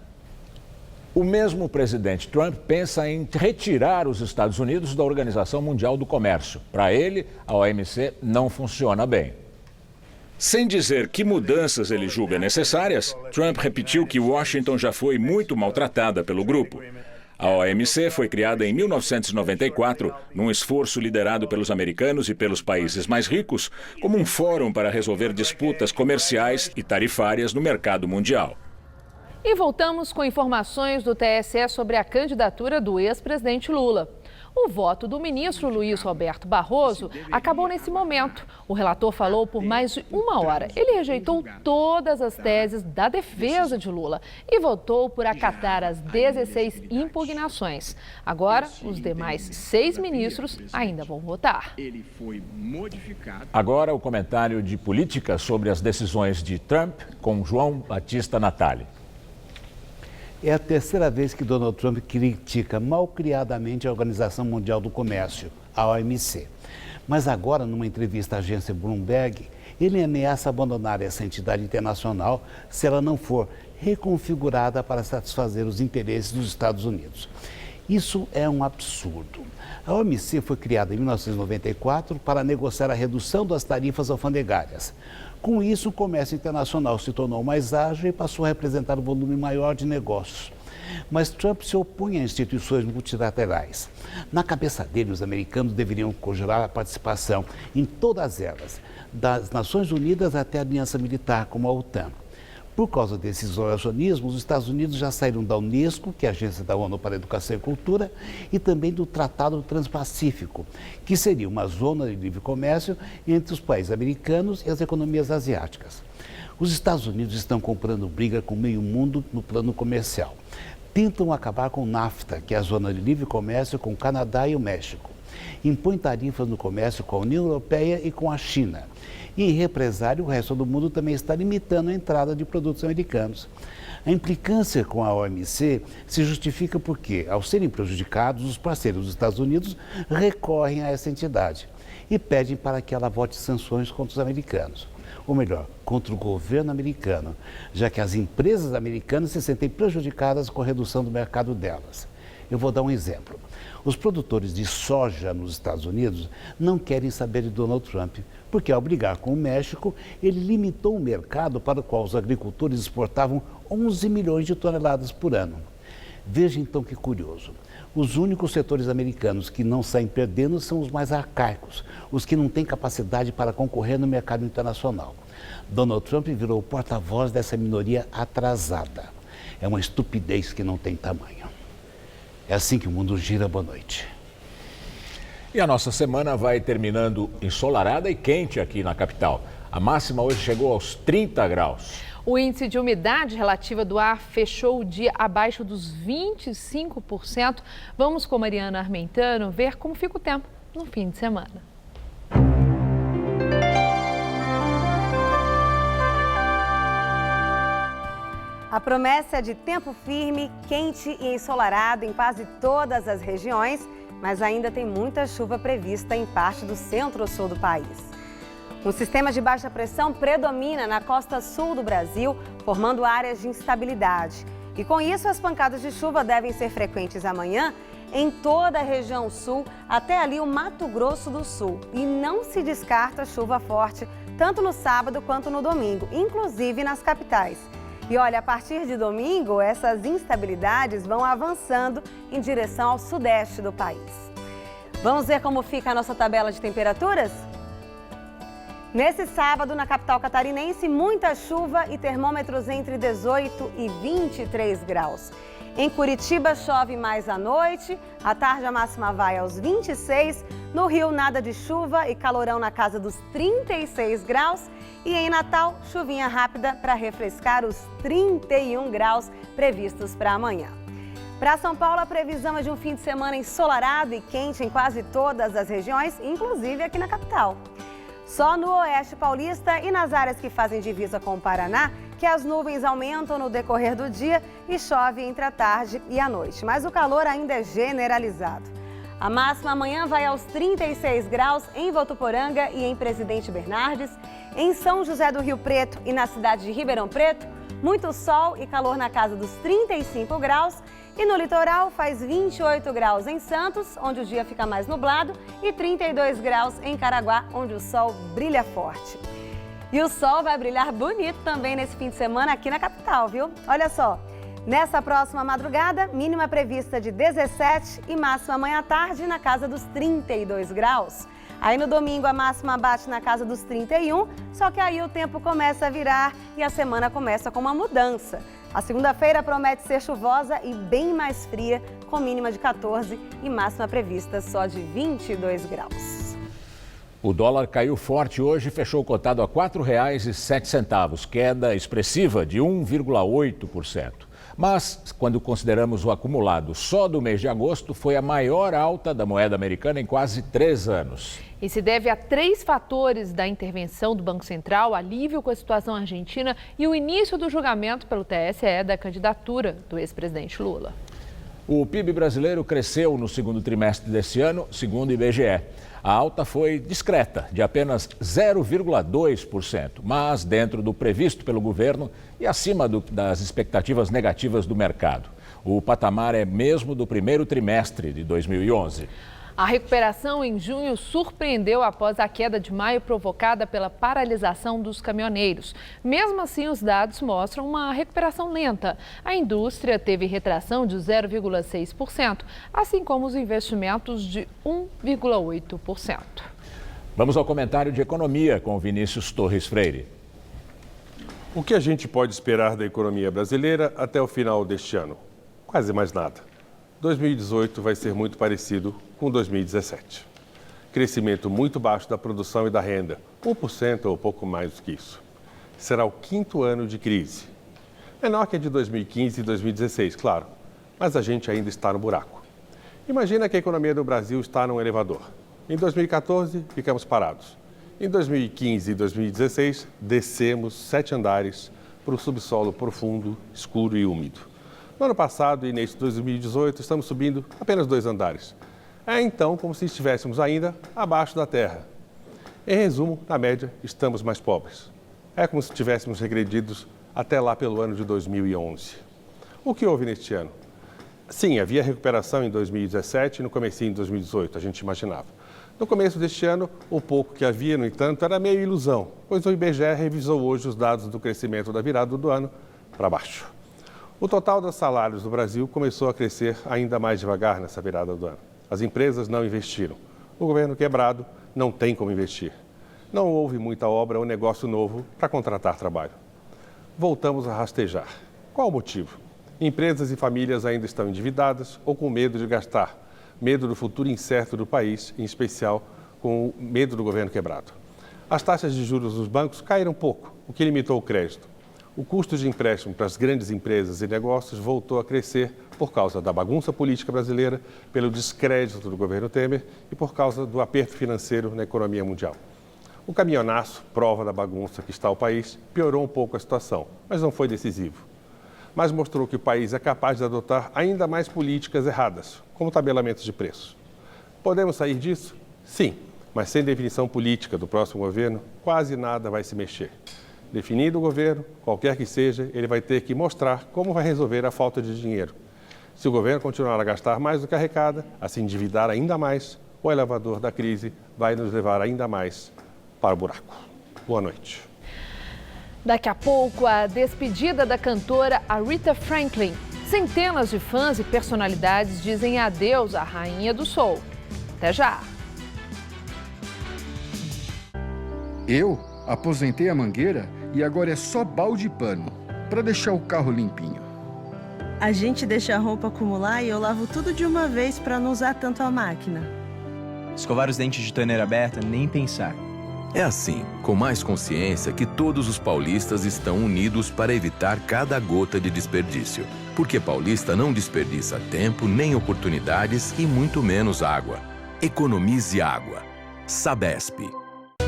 O mesmo presidente Trump pensa em retirar os Estados Unidos da Organização Mundial do Comércio. Para ele, a OMC não funciona bem. Sem dizer que mudanças ele julga necessárias, Trump repetiu que Washington já foi muito maltratada pelo grupo. A OMC foi criada em 1994, num esforço liderado pelos americanos e pelos países mais ricos, como um fórum para resolver disputas comerciais e tarifárias no mercado mundial. E voltamos com informações do TSE sobre a candidatura do ex-presidente Lula. O voto do ministro Luiz Roberto Barroso acabou nesse momento. O relator falou por mais de 1 hora. Ele rejeitou todas as teses da defesa de Lula e votou por acatar as 16 impugnações. Agora, os demais 6 ministros ainda vão votar. Agora, o comentário de política sobre as decisões de Trump com João Batista Natali. É a terceira vez que Donald Trump critica malcriadamente a Organização Mundial do Comércio, a OMC. Mas agora, numa entrevista à agência Bloomberg, ele ameaça abandonar essa entidade internacional se ela não for reconfigurada para satisfazer os interesses dos Estados Unidos. Isso é um absurdo. A OMC foi criada em 1994 para negociar a redução das tarifas alfandegárias. Com isso, o comércio internacional se tornou mais ágil e passou a representar um volume maior de negócios. Mas Trump se opunha a instituições multilaterais. Na cabeça dele, os americanos deveriam conjurar a participação em todas elas, das Nações Unidas até a aliança militar como a OTAN. Por causa desse isolacionismo, os Estados Unidos já saíram da Unesco, que é a Agência da ONU para a Educação e Cultura, e também do Tratado Transpacífico, que seria uma zona de livre comércio entre os países americanos e as economias asiáticas. Os Estados Unidos estão comprando briga com o meio mundo no plano comercial. Tentam acabar com o NAFTA, que é a zona de livre comércio com o Canadá e o México. Impõem tarifas no comércio com a União Europeia e com a China. E, em represália, o resto do mundo também está limitando a entrada de produtos americanos. A implicância com a OMC se justifica porque, ao serem prejudicados, os parceiros dos Estados Unidos recorrem a essa entidade e pedem para que ela vote sanções contra os americanos. Ou melhor, contra o governo americano, já que as empresas americanas se sentem prejudicadas com a redução do mercado delas. Eu vou dar um exemplo. Os produtores de soja nos Estados Unidos não querem saber de Donald Trump, porque ao brigar com o México, ele limitou o mercado para o qual os agricultores exportavam 11 milhões de toneladas por ano. Veja então que curioso. Os únicos setores americanos que não saem perdendo são os mais arcaicos, os que não têm capacidade para concorrer no mercado internacional. Donald Trump virou o porta-voz dessa minoria atrasada. É uma estupidez que não tem tamanho. É assim que o mundo gira. Boa noite. E a nossa semana vai terminando ensolarada e quente aqui na capital. A máxima hoje chegou aos 30 graus. O índice de umidade relativa do ar fechou o dia abaixo dos 25%. Vamos com Mariana Armentano ver como fica o tempo no fim de semana. A promessa é de tempo firme, quente e ensolarado em quase todas as regiões, mas ainda tem muita chuva prevista em parte do centro-sul do país. Um sistema de baixa pressão predomina na costa sul do Brasil, formando áreas de instabilidade. E com isso, as pancadas de chuva devem ser frequentes amanhã em toda a região sul, até ali o Mato Grosso do Sul. E não se descarta chuva forte, tanto no sábado quanto no domingo, inclusive nas capitais. E olha, a partir de domingo, essas instabilidades vão avançando em direção ao sudeste do país. Vamos ver como fica a nossa tabela de temperaturas? Nesse sábado, na capital catarinense, muita chuva e termômetros entre 18 e 23 graus. Em Curitiba, chove mais à noite, à tarde a máxima vai aos 26. No Rio, nada de chuva e calorão na casa dos 36 graus. E em Natal, chuvinha rápida para refrescar os 31 graus previstos para amanhã. Para São Paulo, a previsão é de um fim de semana ensolarado e quente em quase todas as regiões, inclusive aqui na capital. Só no oeste paulista e nas áreas que fazem divisa com o Paraná, que as nuvens aumentam no decorrer do dia e chove entre a tarde e a noite. Mas o calor ainda é generalizado. A máxima amanhã vai aos 36 graus em Votuporanga e em Presidente Bernardes. Em São José do Rio Preto e na cidade de Ribeirão Preto, muito sol e calor na casa dos 35 graus. E no litoral faz 28 graus em Santos, onde o dia fica mais nublado, e 32 graus em Caraguá, onde o sol brilha forte. E o sol vai brilhar bonito também nesse fim de semana aqui na capital, viu? Olha só, nessa próxima madrugada, mínima prevista de 17 e máxima amanhã à tarde na casa dos 32 graus. Aí no domingo a máxima bate na casa dos 31, só que aí o tempo começa a virar e a semana começa com uma mudança. A segunda-feira promete ser chuvosa e bem mais fria, com mínima de 14 e máxima prevista só de 22 graus. O dólar caiu forte hoje e fechou cotado a R$ 4,07, queda expressiva de 1,8%. Mas, quando consideramos o acumulado só do mês de agosto, foi a maior alta da moeda americana em quase 3 anos. E se deve a 3 fatores da intervenção do Banco Central, alívio com a situação argentina e o início do julgamento pelo TSE da candidatura do ex-presidente Lula. O PIB brasileiro cresceu no segundo trimestre desse ano, segundo o IBGE. A alta foi discreta, de apenas 0,2%, mas dentro do previsto pelo governo e acima das expectativas negativas do mercado. O patamar é mesmo do primeiro trimestre de 2011. A recuperação em junho surpreendeu após a queda de maio provocada pela paralisação dos caminhoneiros. Mesmo assim, os dados mostram uma recuperação lenta. A indústria teve retração de 0,6%, assim como os investimentos de 1,8%. Vamos ao comentário de economia com Vinícius Torres Freire. O que a gente pode esperar da economia brasileira até o final deste ano? Quase mais nada. 2018 vai ser muito parecido com 2017. Crescimento muito baixo da produção e da renda, 1% ou pouco mais do que isso. Será o 5º ano de crise. Menor que a de 2015 e 2016, claro, mas a gente ainda está no buraco. Imagina que a economia do Brasil está num elevador. Em 2014, ficamos parados. Em 2015 e 2016, descemos 7 andares para o subsolo profundo, escuro e úmido. No ano passado e neste 2018, estamos subindo apenas 2 andares. É então como se estivéssemos ainda abaixo da terra. Em resumo, na média, estamos mais pobres. É como se tivéssemos regredidos até lá pelo ano de 2011. O que houve neste ano? Sim, havia recuperação em 2017 e no comecinho de 2018, a gente imaginava. No começo deste ano, o pouco que havia, no entanto, era meio ilusão, pois o IBGE revisou hoje os dados do crescimento da virada do ano para baixo. O total dos salários do Brasil começou a crescer ainda mais devagar nessa virada do ano. As empresas não investiram. O governo quebrado não tem como investir. Não houve muita obra ou negócio novo para contratar trabalho. Voltamos a rastejar. Qual o motivo? Empresas e famílias ainda estão endividadas ou com medo de gastar. Medo do futuro incerto do país, em especial com o medo do governo quebrado. As taxas de juros dos bancos caíram pouco, o que limitou o crédito. O custo de empréstimo para as grandes empresas e negócios voltou a crescer por causa da bagunça política brasileira, pelo descrédito do governo Temer e por causa do aperto financeiro na economia mundial. O caminhonaço, prova da bagunça que está o país, piorou um pouco a situação, mas não foi decisivo. Mas mostrou que o país é capaz de adotar ainda mais políticas erradas, como tabelamentos de preços. Podemos sair disso? Sim, mas sem definição política do próximo governo, quase nada vai se mexer. Definido o governo, qualquer que seja, ele vai ter que mostrar como vai resolver a falta de dinheiro. Se o governo continuar a gastar mais do que arrecada, a se endividar ainda mais, o elevador da crise vai nos levar ainda mais para o buraco. Boa noite. Daqui a pouco, a despedida da cantora Aretha Franklin. Centenas de fãs e personalidades dizem adeus à rainha do soul. Até já! Eu aposentei a mangueira e agora é só balde e pano, para deixar o carro limpinho. A gente deixa a roupa acumular e eu lavo tudo de uma vez para não usar tanto a máquina. Escovar os dentes de torneira aberta, nem pensar. É assim, com mais consciência, que todos os paulistas estão unidos para evitar cada gota de desperdício. Porque paulista não desperdiça tempo, nem oportunidades e muito menos água. Economize água. Sabesp.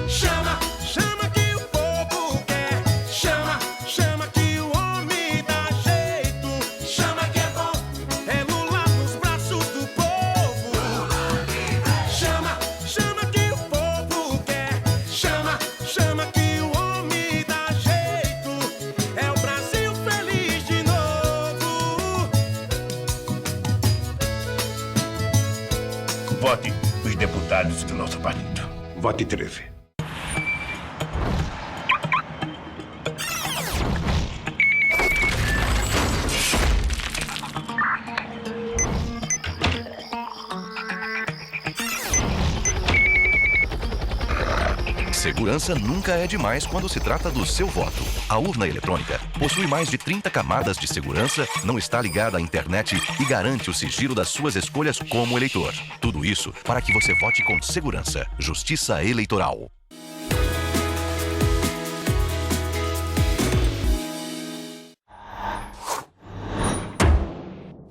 Chama, chama que o povo quer. Chama, chama que o homem dá jeito. Chama que é bom, é Lula nos braços do povo. Chama, chama que o povo quer. Chama, chama que o homem dá jeito. É o Brasil feliz de novo. Vote os deputados do nosso partido. Vote 13. Segurança nunca é demais quando se trata do seu voto. A urna eletrônica possui mais de 30 camadas de segurança, não está ligada à internet e garante o sigilo das suas escolhas como eleitor. Tudo isso para que você vote com segurança. Justiça Eleitoral.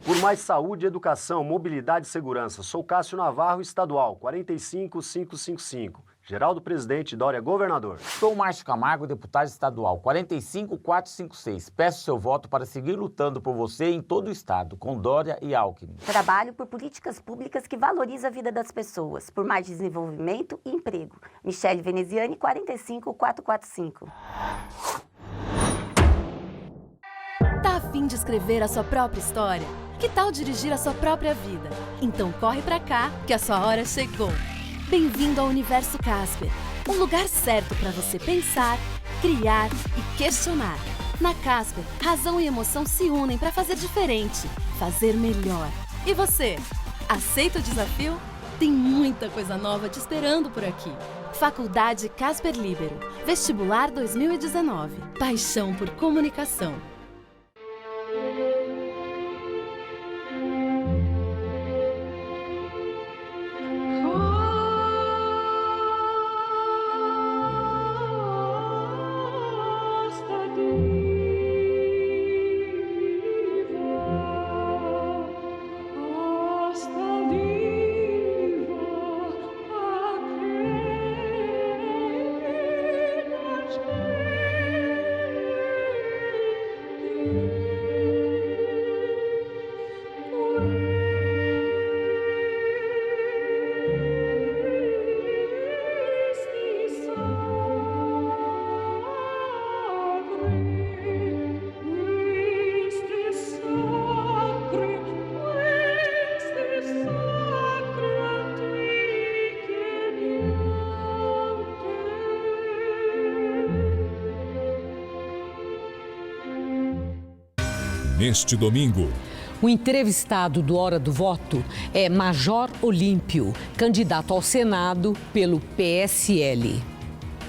Por mais saúde, educação, mobilidade e segurança. Sou Cássio Navarro, estadual, 45555. Geraldo Presidente, Dória Governador. Sou Márcio Camargo, deputado estadual, 45456. Peço seu voto para seguir lutando por você em todo o estado, com Dória e Alckmin. Trabalho por políticas públicas que valorizam a vida das pessoas, por mais desenvolvimento e emprego. Michele Veneziane, 45445. Tá a fim de escrever a sua própria história? Que tal dirigir a sua própria vida? Então corre pra cá, que a sua hora chegou. Bem-vindo ao Universo Casper, um lugar certo para você pensar, criar e questionar. Na Casper, razão e emoção se unem para fazer diferente, fazer melhor. E você, aceita o desafio? Tem muita coisa nova te esperando por aqui. Faculdade Casper Líbero, Vestibular 2019. Paixão por comunicação. Neste domingo, o entrevistado do Hora do Voto é Major Olímpio, candidato ao Senado pelo PSL.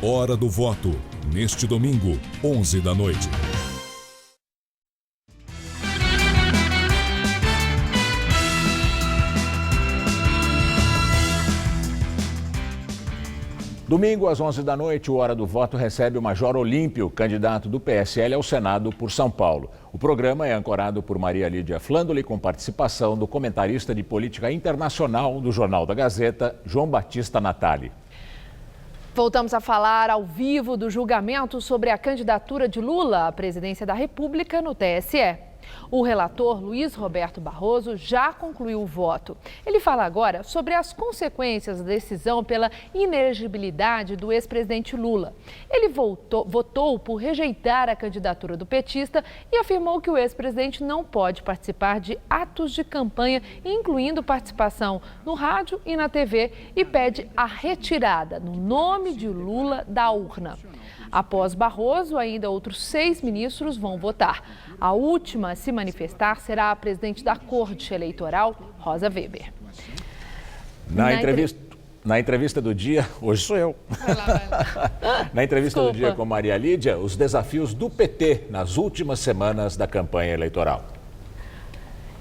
Hora do Voto, neste domingo, 11 da noite. Domingo, às 11 da noite, o Hora do Voto recebe o Major Olímpio, candidato do PSL ao Senado por São Paulo. O programa é ancorado por Maria Lídia Flandoli, com participação do comentarista de política internacional do Jornal da Gazeta, João Batista Natali. Voltamos a falar ao vivo do julgamento sobre a candidatura de Lula à presidência da República no TSE. O relator Luiz Roberto Barroso já concluiu o voto. Ele fala agora sobre as consequências da decisão pela inelegibilidade do ex-presidente Lula. Ele votou por rejeitar a candidatura do petista e afirmou que o ex-presidente não pode participar de atos de campanha, incluindo participação no rádio e na TV, e pede a retirada, no nome de Lula, da urna. Após Barroso, ainda outros 6 ministros vão votar. A última a se manifestar será a presidente da Corte Eleitoral, Rosa Weber. Na entrevista do dia, hoje sou eu. Vai lá. Na entrevista do dia com Maria Lídia, os desafios do PT nas últimas semanas da campanha eleitoral.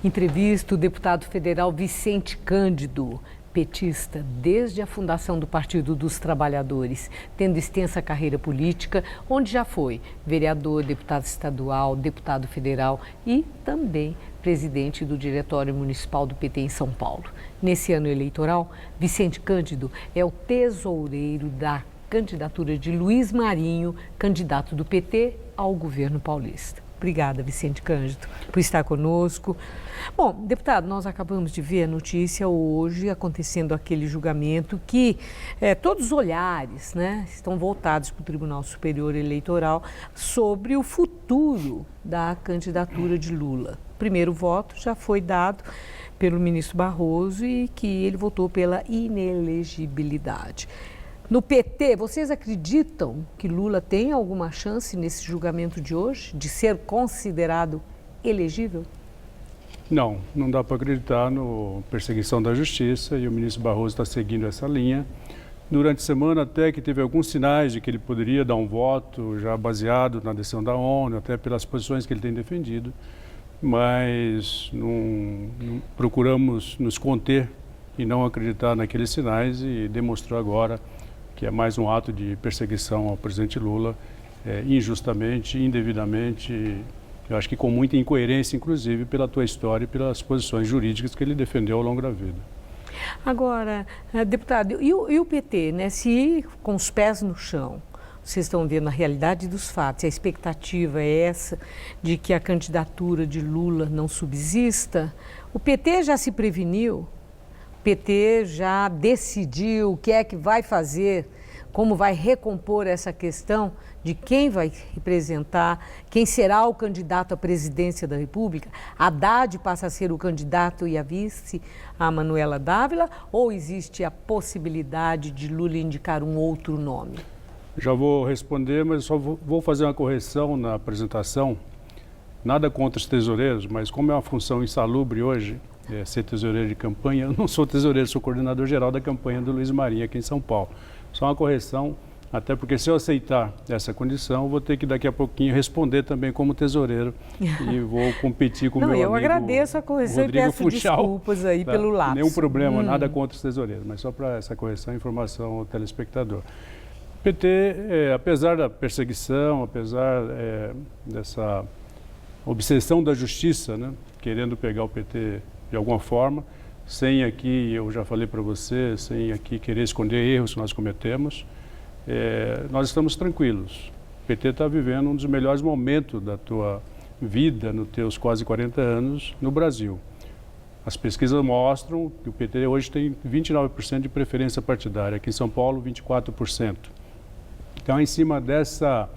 Entrevista o deputado federal Vicente Cândido, petista desde a fundação do Partido dos Trabalhadores, tendo extensa carreira política, onde já foi vereador, deputado estadual, deputado federal e também presidente do Diretório Municipal do PT em São Paulo. Nesse ano eleitoral, Vicente Cândido é o tesoureiro da candidatura de Luiz Marinho, candidato do PT ao governo paulista. Obrigada, Vicente Cândido, por estar conosco. Bom, deputado, nós acabamos de ver a notícia hoje acontecendo aquele julgamento que todos os olhares, estão voltados para o Tribunal Superior Eleitoral sobre o futuro da candidatura de Lula. O primeiro voto já foi dado pelo ministro Barroso e que ele votou pela inelegibilidade. No PT, vocês acreditam que Lula tem alguma chance nesse julgamento de hoje de ser considerado elegível? Não dá para acreditar na perseguição da justiça e o ministro Barroso está seguindo essa linha. Durante a semana até que teve alguns sinais de que ele poderia dar um voto já baseado na decisão da ONU, até pelas posições que ele tem defendido, mas procuramos nos conter e não acreditar naqueles sinais e demonstrou agora que é mais um ato de perseguição ao presidente Lula, injustamente, indevidamente, eu acho que com muita incoerência, inclusive, pela tua história e pelas posições jurídicas que ele defendeu ao longo da vida. Agora, deputado, e o PT, se com os pés no chão, vocês estão vendo a realidade dos fatos, a expectativa é essa de que a candidatura de Lula não subsista, o PT já se preveniu? O PT já decidiu o que é que vai fazer como vai recompor essa questão de quem vai representar, quem será o candidato à presidência da República. Haddad passa a ser o candidato e a vice a Manuela Dávila, ou existe a possibilidade de Lula indicar um outro nome? Já vou responder, mas só vou fazer uma correção na apresentação. Nada contra os tesoureiros, mas como é uma função insalubre hoje, ser tesoureiro de campanha, eu não sou tesoureiro, sou coordenador geral da campanha do Luiz Marinho aqui em São Paulo. Só uma correção, até porque se eu aceitar essa condição, eu vou ter que daqui a pouquinho responder também como tesoureiro e vou competir com o meu amigo. Eu agradeço a correção Rodrigo e peço Funchal, desculpas aí pelo lápis. Nenhum problema, nada contra os tesoureiros, mas só para essa correção, informação ao telespectador. O PT, apesar da perseguição, apesar dessa obsessão da justiça, né, querendo pegar o PT de alguma forma, sem aqui, eu já falei para você, sem aqui querer esconder erros que nós cometemos, nós estamos tranquilos. O PT está vivendo um dos melhores momentos da tua vida, nos teus quase 40 anos, no Brasil. As pesquisas mostram que o PT hoje tem 29% de preferência partidária, aqui em São Paulo 24%. Então, em cima dessa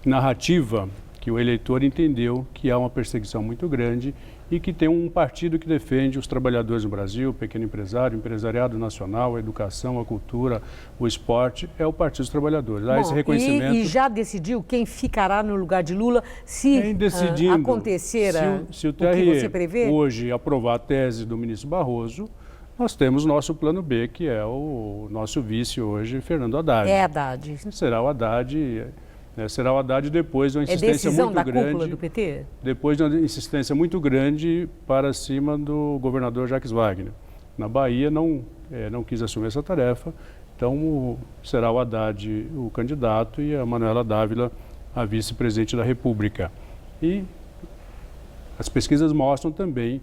narrativa que o eleitor entendeu que há uma perseguição muito grande e que tem um partido que defende os trabalhadores no Brasil, o pequeno empresário, o empresariado nacional, a educação, a cultura, o esporte, é o Partido dos Trabalhadores. Há esse reconhecimento. E já decidiu quem ficará no lugar de Lula se acontecer se o que você prevê? Hoje aprovar a tese do ministro Barroso, nós temos nosso plano B, que é o nosso vice hoje, Fernando Haddad. É Haddad. Será o Haddad... será o Haddad depois de uma insistência muito grande. É decisão da cúpula do PT? Depois de uma insistência muito grande para cima do governador Jacques Wagner. Na Bahia não quis assumir essa tarefa, então será o Haddad o candidato e a Manuela Dávila a vice-presidente da República. E as pesquisas mostram também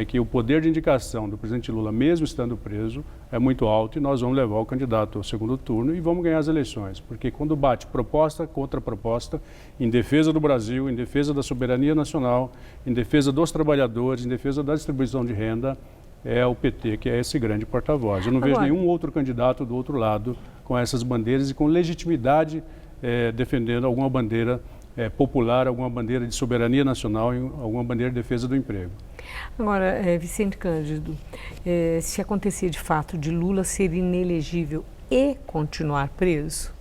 que o poder de indicação do presidente Lula, mesmo estando preso, é muito alto e nós vamos levar o candidato ao segundo turno e vamos ganhar as eleições. Porque quando bate proposta contra proposta, em defesa do Brasil, em defesa da soberania nacional, em defesa dos trabalhadores, em defesa da distribuição de renda, é o PT que é esse grande porta-voz. Eu não vejo nenhum outro candidato do outro lado com essas bandeiras e com legitimidade defendendo alguma bandeira popular, alguma bandeira de soberania nacional, alguma bandeira de defesa do emprego. Agora, Vicente Cândido, se acontecer de fato de Lula ser inelegível e continuar preso,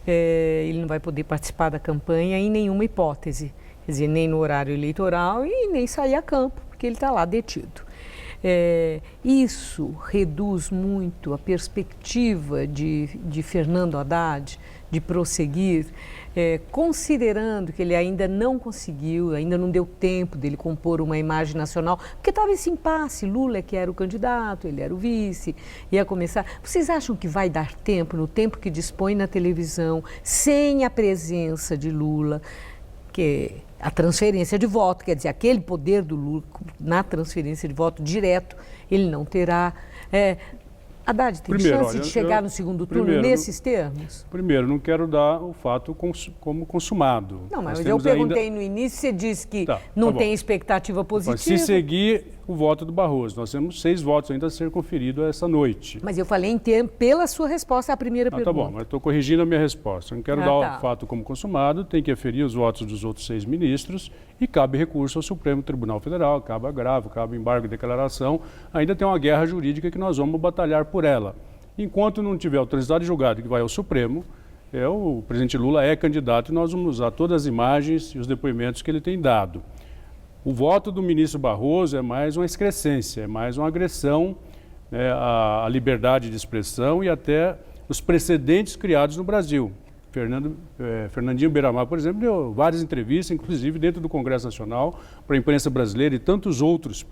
ele não vai poder participar da campanha em nenhuma hipótese, quer dizer, nem no horário eleitoral e nem sair a campo, porque ele está lá detido. Isso reduz muito a perspectiva de Fernando Haddad de prosseguir, considerando que ele ainda não conseguiu, ainda não deu tempo dele compor uma imagem nacional, porque estava esse impasse, Lula que era o candidato, ele era o vice, ia começar. Vocês acham que vai dar tempo, no tempo que dispõe na televisão, sem a presença de Lula, que a transferência de voto, quer dizer, aquele poder do Lula na transferência de voto direto, ele não terá. Haddad tem chance de chegar no segundo turno nesses termos? Primeiro, não quero dar o fato como consumado. Não, mas eu perguntei no início, você disse que não tem expectativa positiva. Se seguir o voto do Barroso, nós temos 6 votos ainda a ser conferidos essa noite. Mas eu falei pela sua resposta à primeira pergunta. Tá bom, mas estou corrigindo a minha resposta. Eu não quero dar o fato como consumado, tem que aferir os votos dos outros 6 ministros e cabe recurso ao Supremo Tribunal Federal, cabe agravo, cabe embargo de declaração. Ainda tem uma guerra jurídica que nós vamos batalhar por ela. Enquanto não tiver autorizado e julgado que vai ao Supremo, o presidente Lula é candidato e nós vamos usar todas as imagens e os depoimentos que ele tem dado. O voto do ministro Barroso é mais uma excrescência, é mais uma agressão à liberdade de expressão e até os precedentes criados no Brasil. Fernandinho Beiramar, por exemplo, deu várias entrevistas, inclusive dentro do Congresso Nacional, para a imprensa brasileira e tantos outros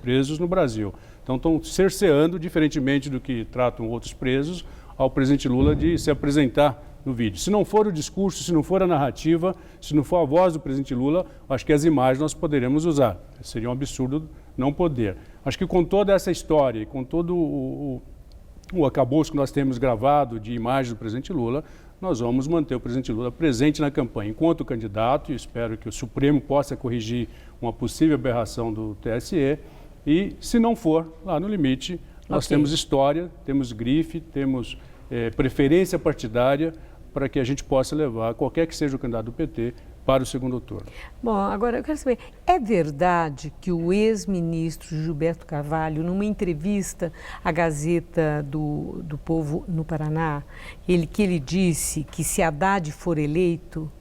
presos no Brasil. Então estão cerceando, diferentemente do que tratam outros presos, ao presidente Lula de se apresentar no vídeo. Se não for o discurso, se não for a narrativa, se não for a voz do presidente Lula, acho que as imagens nós poderemos usar. Seria um absurdo não poder. Acho que com toda essa história, com todo o acabouço que nós temos gravado de imagens do presidente Lula, nós vamos manter o presidente Lula presente na campanha enquanto candidato e espero que o Supremo possa corrigir uma possível aberração do TSE e, se não for, lá no limite, nós temos história, temos grife, temos preferência partidária para que a gente possa levar qualquer que seja o candidato do PT para o segundo turno. Bom, agora eu quero saber, é verdade que o ex-ministro Gilberto Carvalho, numa entrevista à Gazeta do Povo no Paraná, ele disse que se Haddad for eleito,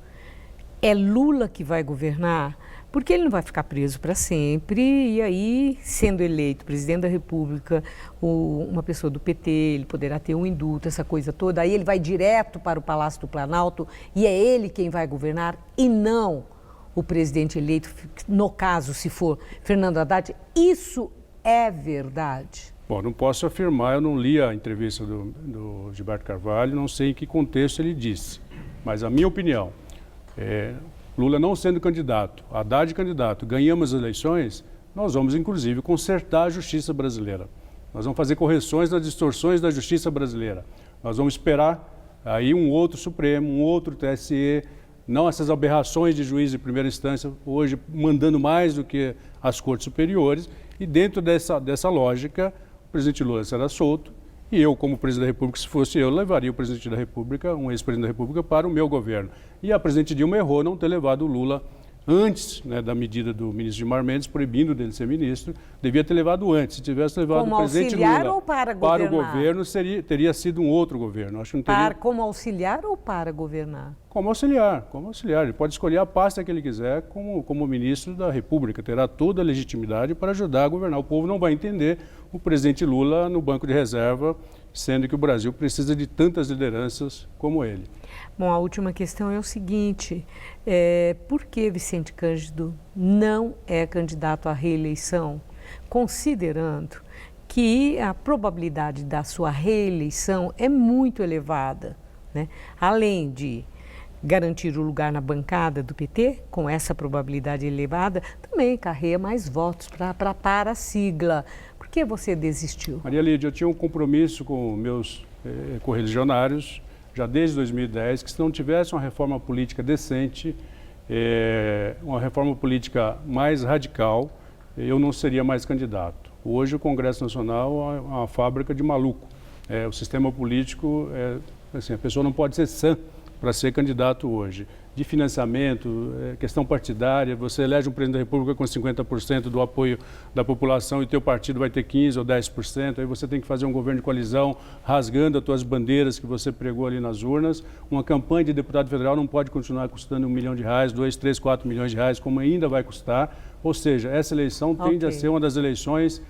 é Lula que vai governar, porque ele não vai ficar preso para sempre, e aí, sendo eleito presidente da República, uma pessoa do PT, ele poderá ter um indulto, essa coisa toda, aí ele vai direto para o Palácio do Planalto e é ele quem vai governar e não o presidente eleito, no caso, se for Fernando Haddad. Isso é verdade? Bom, não posso afirmar, eu não li a entrevista do Gilberto Carvalho, não sei em que contexto ele disse, mas a minha opinião Lula não sendo candidato, Haddad candidato, ganhamos as eleições, nós vamos, inclusive, consertar a justiça brasileira. Nós vamos fazer correções nas distorções da justiça brasileira. Nós vamos esperar aí um outro Supremo, um outro TSE, não essas aberrações de juiz de primeira instância, hoje mandando mais do que as cortes superiores. E dentro dessa lógica, o presidente Lula será solto. E eu, como presidente da República, se fosse eu, levaria o presidente da República, um ex-presidente da República, para o meu governo. E a presidente Dilma errou não ter levado o Lula antes, né, da medida do ministro Gilmar Mendes, proibindo dele ser ministro. Devia ter levado antes. Se tivesse levado como o presidente Lula ou para o governo, teria sido um outro governo. Acho que não teria... Como auxiliar ou para governar? Como auxiliar, como auxiliar. Ele pode escolher a pasta que ele quiser como ministro da República. Terá toda a legitimidade para ajudar a governar. O povo não vai entender o presidente Lula no banco de reserva, sendo que o Brasil precisa de tantas lideranças como ele. Bom, a última questão é o seguinte, por que Vicente Cândido não é candidato à reeleição, considerando que a probabilidade da sua reeleição é muito elevada, né? Além de garantir o lugar na bancada do PT, com essa probabilidade elevada, também carrega mais votos para a sigla. Por que você desistiu? Maria Lídia, eu tinha um compromisso com meus correligionários, já desde 2010, que se não tivesse uma reforma política decente, uma reforma política mais radical, eu não seria mais candidato. Hoje o Congresso Nacional é uma fábrica de maluco. O sistema político, assim, a pessoa não pode ser sã para ser candidato hoje. De financiamento, questão partidária, você elege um presidente da República com 50% do apoio da população e teu partido vai ter 15% ou 10%, aí você tem que fazer um governo de coalizão rasgando as tuas bandeiras que você pregou ali nas urnas. Uma campanha de deputado federal não pode continuar custando R$1 milhão, 2, 3, 4 milhões de reais, como ainda vai custar. Ou seja, essa eleição tende a ser uma das eleições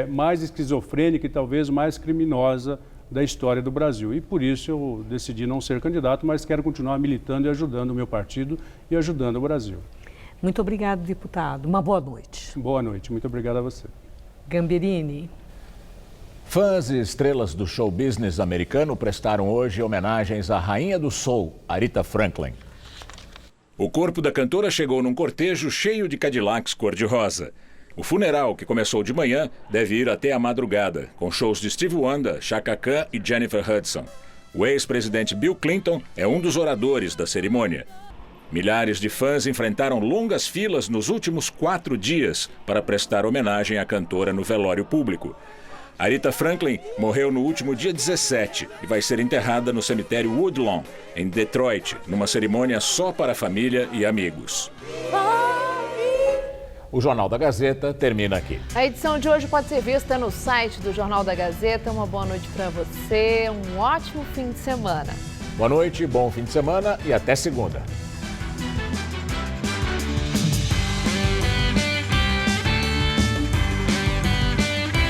mais esquizofrênica e talvez mais criminosa da história do Brasil. E por isso eu decidi não ser candidato, mas quero continuar militando e ajudando o meu partido e ajudando o Brasil. Muito obrigado, deputado. Uma boa noite. Boa noite. Muito obrigado a você. Gamberini. Fãs e estrelas do show business americano prestaram hoje homenagens à rainha do soul, Aretha Franklin. O corpo da cantora chegou num cortejo cheio de Cadillacs cor-de-rosa. O funeral, que começou de manhã, deve ir até a madrugada, com shows de Stevie Wonder, Chaka Khan e Jennifer Hudson. O ex-presidente Bill Clinton é um dos oradores da cerimônia. Milhares de fãs enfrentaram longas filas nos últimos 4 dias para prestar homenagem à cantora no velório público. Aretha Franklin morreu no último dia 17 e vai ser enterrada no cemitério Woodlawn, em Detroit, numa cerimônia só para a família e amigos. O Jornal da Gazeta termina aqui. A edição de hoje pode ser vista no site do Jornal da Gazeta. Uma boa noite para você, um ótimo fim de semana. Boa noite, bom fim de semana e até segunda.